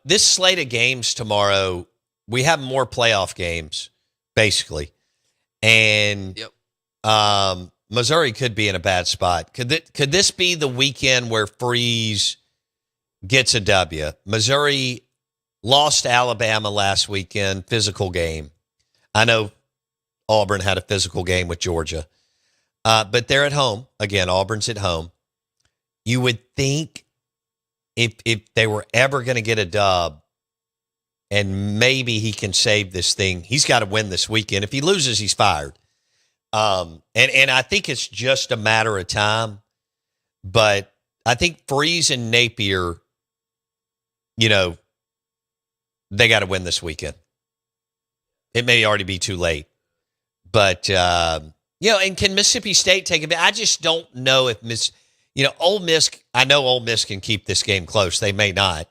This slate of games tomorrow, we have more playoff games, basically. And yep. Missouri could be in a bad spot. Could this be the weekend where Freeze gets a W? Missouri lost Alabama last weekend, physical game. I know Auburn had a physical game with Georgia. But they're at home. Again, Auburn's at home. You would think if they were ever going to get a dub and maybe he can save this thing, he's got to win this weekend. If he loses, he's fired. And I think it's just a matter of time. But I think Freeze and Napier, they got to win this weekend. It may already be too late. But, and can Mississippi State take it? I just don't know if Ole Miss, I know Ole Miss can keep this game close. They may not.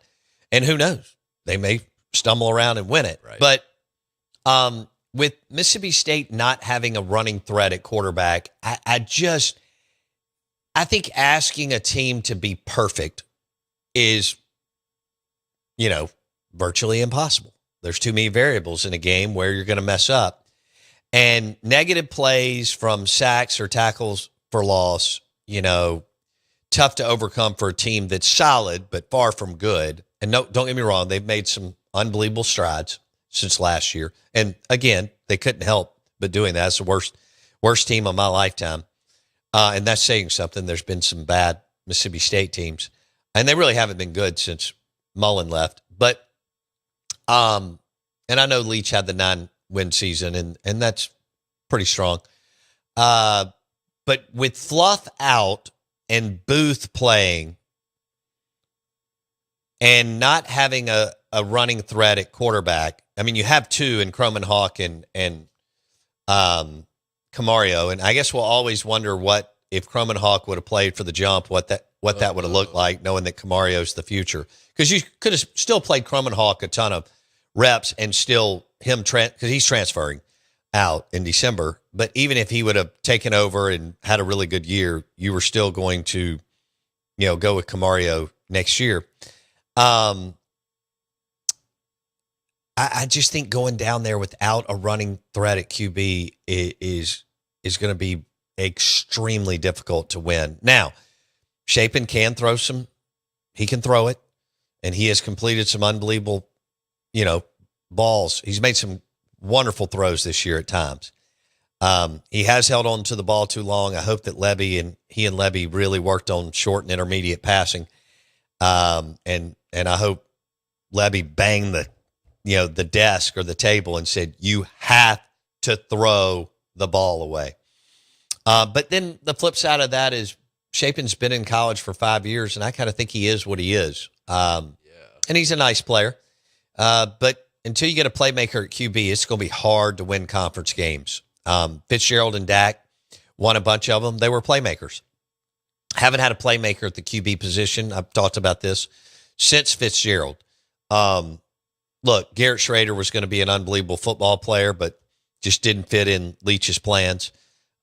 And who knows? They may stumble around and win it. Right. But with Mississippi State not having a running threat at quarterback, I think asking a team to be perfect is, virtually impossible. There's too many variables in a game where you're going to mess up. And negative plays from sacks or tackles for loss, tough to overcome for a team that's solid but far from good. And no, don't get me wrong, they've made some unbelievable strides since last year. And again, they couldn't help but doing that. It's the worst team of my lifetime. And that's saying something. There's been some bad Mississippi State teams, and they really haven't been good since Mullen left. But and I know Leach had the 9-win season, and that's pretty strong. But with Fluff out and Booth playing and not having a running threat at quarterback, I mean, you have two in Croman Hawk and Camario, and I guess we'll always wonder what if Croman Hawk would have played for the jump, what that would have looked like, knowing that Camario's the future. Because you could have still played Croman Hawk a ton of reps and still him because he's transferring out in December. But even if he would have taken over and had a really good year, you were still going to, go with Camario next year. I just think going down there without a running threat at QB is going to be extremely difficult to win. Now, Shapen can throw he can throw it, and he has completed some unbelievable, balls. He's made some wonderful throws this year at times. He has held on to the ball too long. I hope that he and Levy really worked on short and intermediate passing. And I hope Levy banged the desk or the table and said, you have to throw the ball away. But then the flip side of that is Shapen's been in college for 5 years, and I kind of think he is what he is. And he's a nice player. But until you get a playmaker at QB, it's going to be hard to win conference games. Fitzgerald and Dak won a bunch of them. They were playmakers. Haven't had a playmaker at the QB position. I've talked about this since Fitzgerald. Look, Garrett Schrader was going to be an unbelievable football player, but just didn't fit in Leach's plans.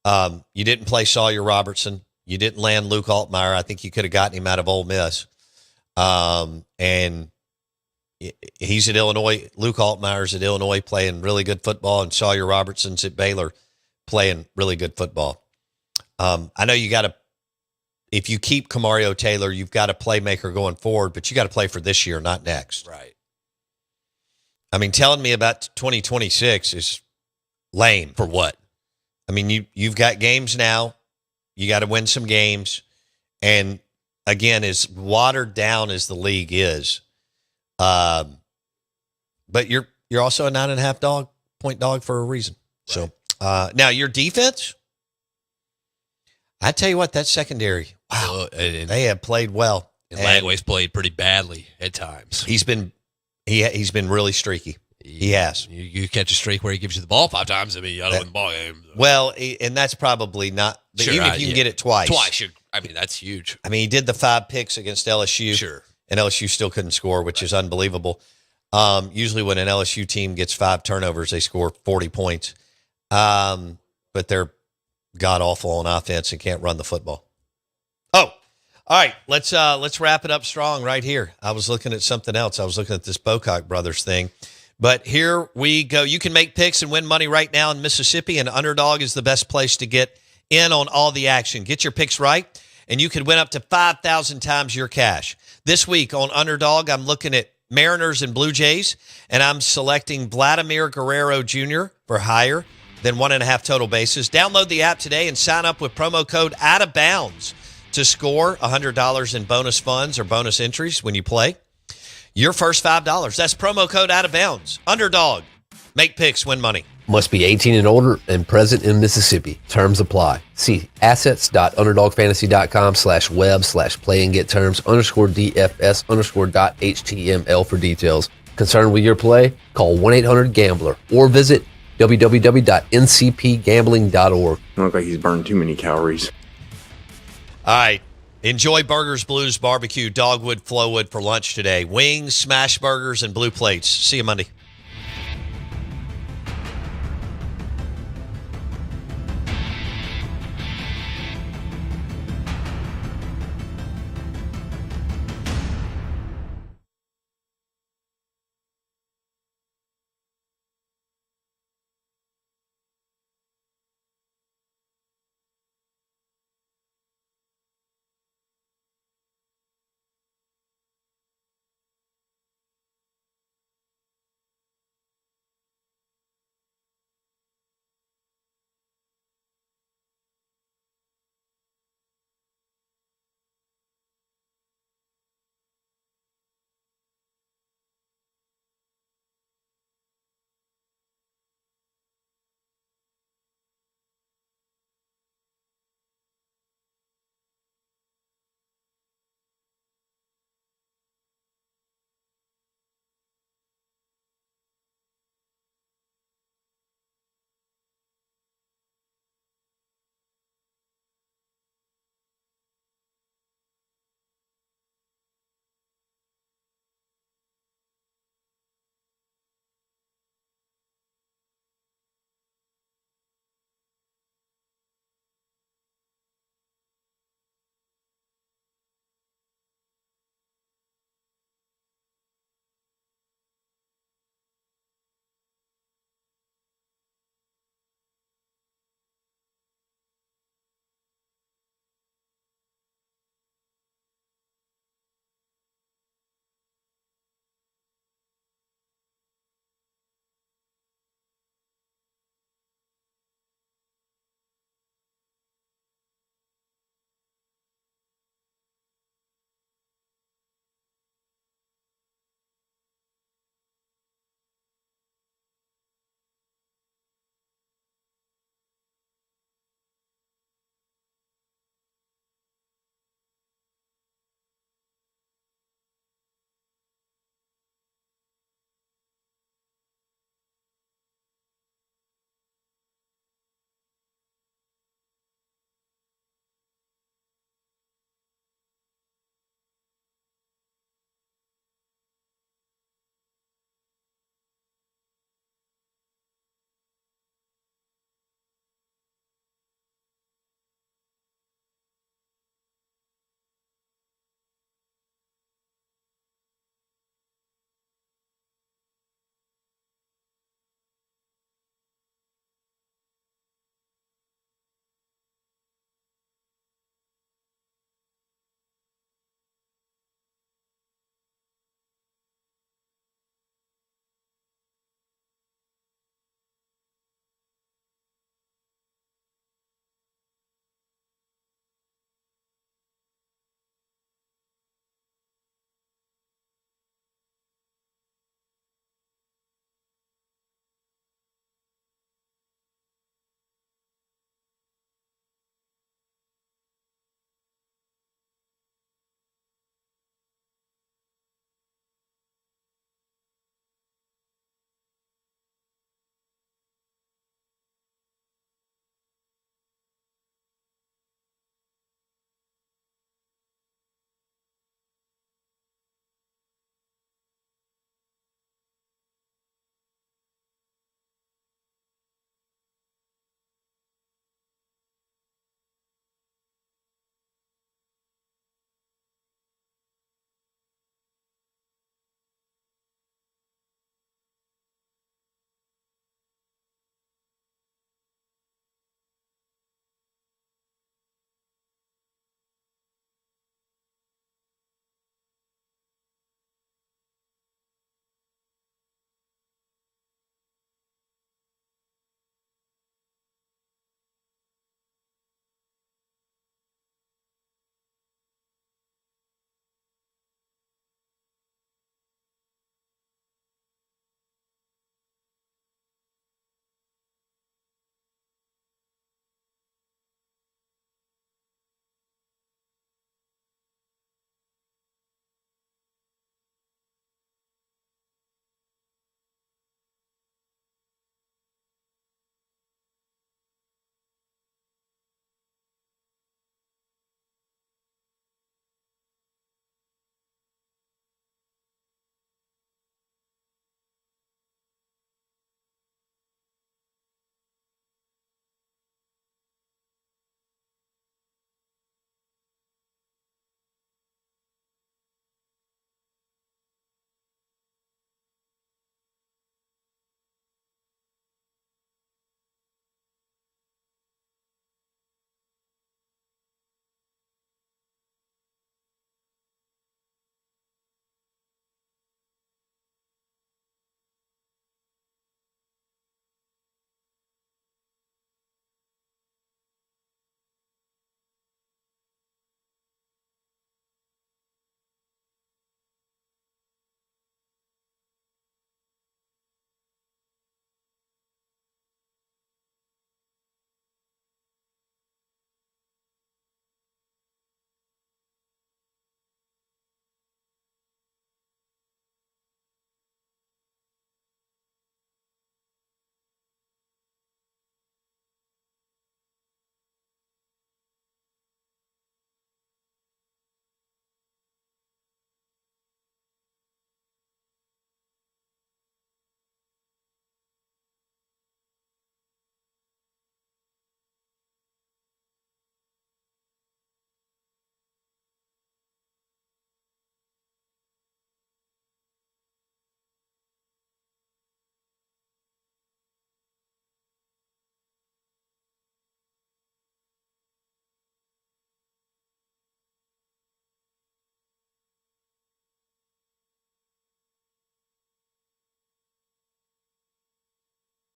You didn't play Sawyer Robertson. You didn't land Luke Altmaier. I think you could have gotten him out of Ole Miss. And he's at Illinois. Luke Altmaier's at Illinois playing really good football, and Sawyer Robertson's at Baylor playing really good football. I know if you keep Camario Taylor, you've got a playmaker going forward, but you got to play for this year, not next. Right. I mean, telling me about 2026 is lame. For what? I mean, you've got games now. You got to win some games. And again, as watered down as the league is, but you're also a 9.5 point dog for a reason. Right. So now your defense, I tell you what, that secondary, wow, they have played well. And Lagway's played pretty badly at times. He's been really streaky. He has. You catch a streak where he gives you the ball 5 times. I mean, you got to win the ball game. Well, and that's probably not. Sure, even if you can get it twice. That's huge. I mean, he did the 5 picks against LSU. Sure. And LSU still couldn't score, which is unbelievable. Usually when an LSU team gets 5 turnovers, they score 40 points. But they're god-awful on offense and can't run the football. Oh, all right. Let's wrap it up strong right here. I was looking at something else. I was looking at this Bocock Brothers thing. But here we go. You can make picks and win money right now in Mississippi, and Underdog is the best place to get in on all the action. Get your picks right, and you could win up to 5,000 times your cash. This week on Underdog, I'm looking at Mariners and Blue Jays, and I'm selecting Vladimir Guerrero Jr. for higher than 1.5 total bases. Download the app today and sign up with promo code OUTOFBOUNDS to score $100 in bonus funds or bonus entries when you play. Your first $5. That's promo code OUTOFBOUNDS. Underdog. Make picks, win money. Must be 18 and older and present in Mississippi. Terms apply. See assets.underdogfantasy.com/web/play and get terms _DFS_.html for details. Concerned with your play? Call 1-800-GAMBLER or visit www.ncpgambling.org. Look like he's burned too many calories. All right. Enjoy Burgers, Blues, Barbecue, Dogwood, Flowwood for lunch today. Wings, smash burgers, and blue plates. See you Monday.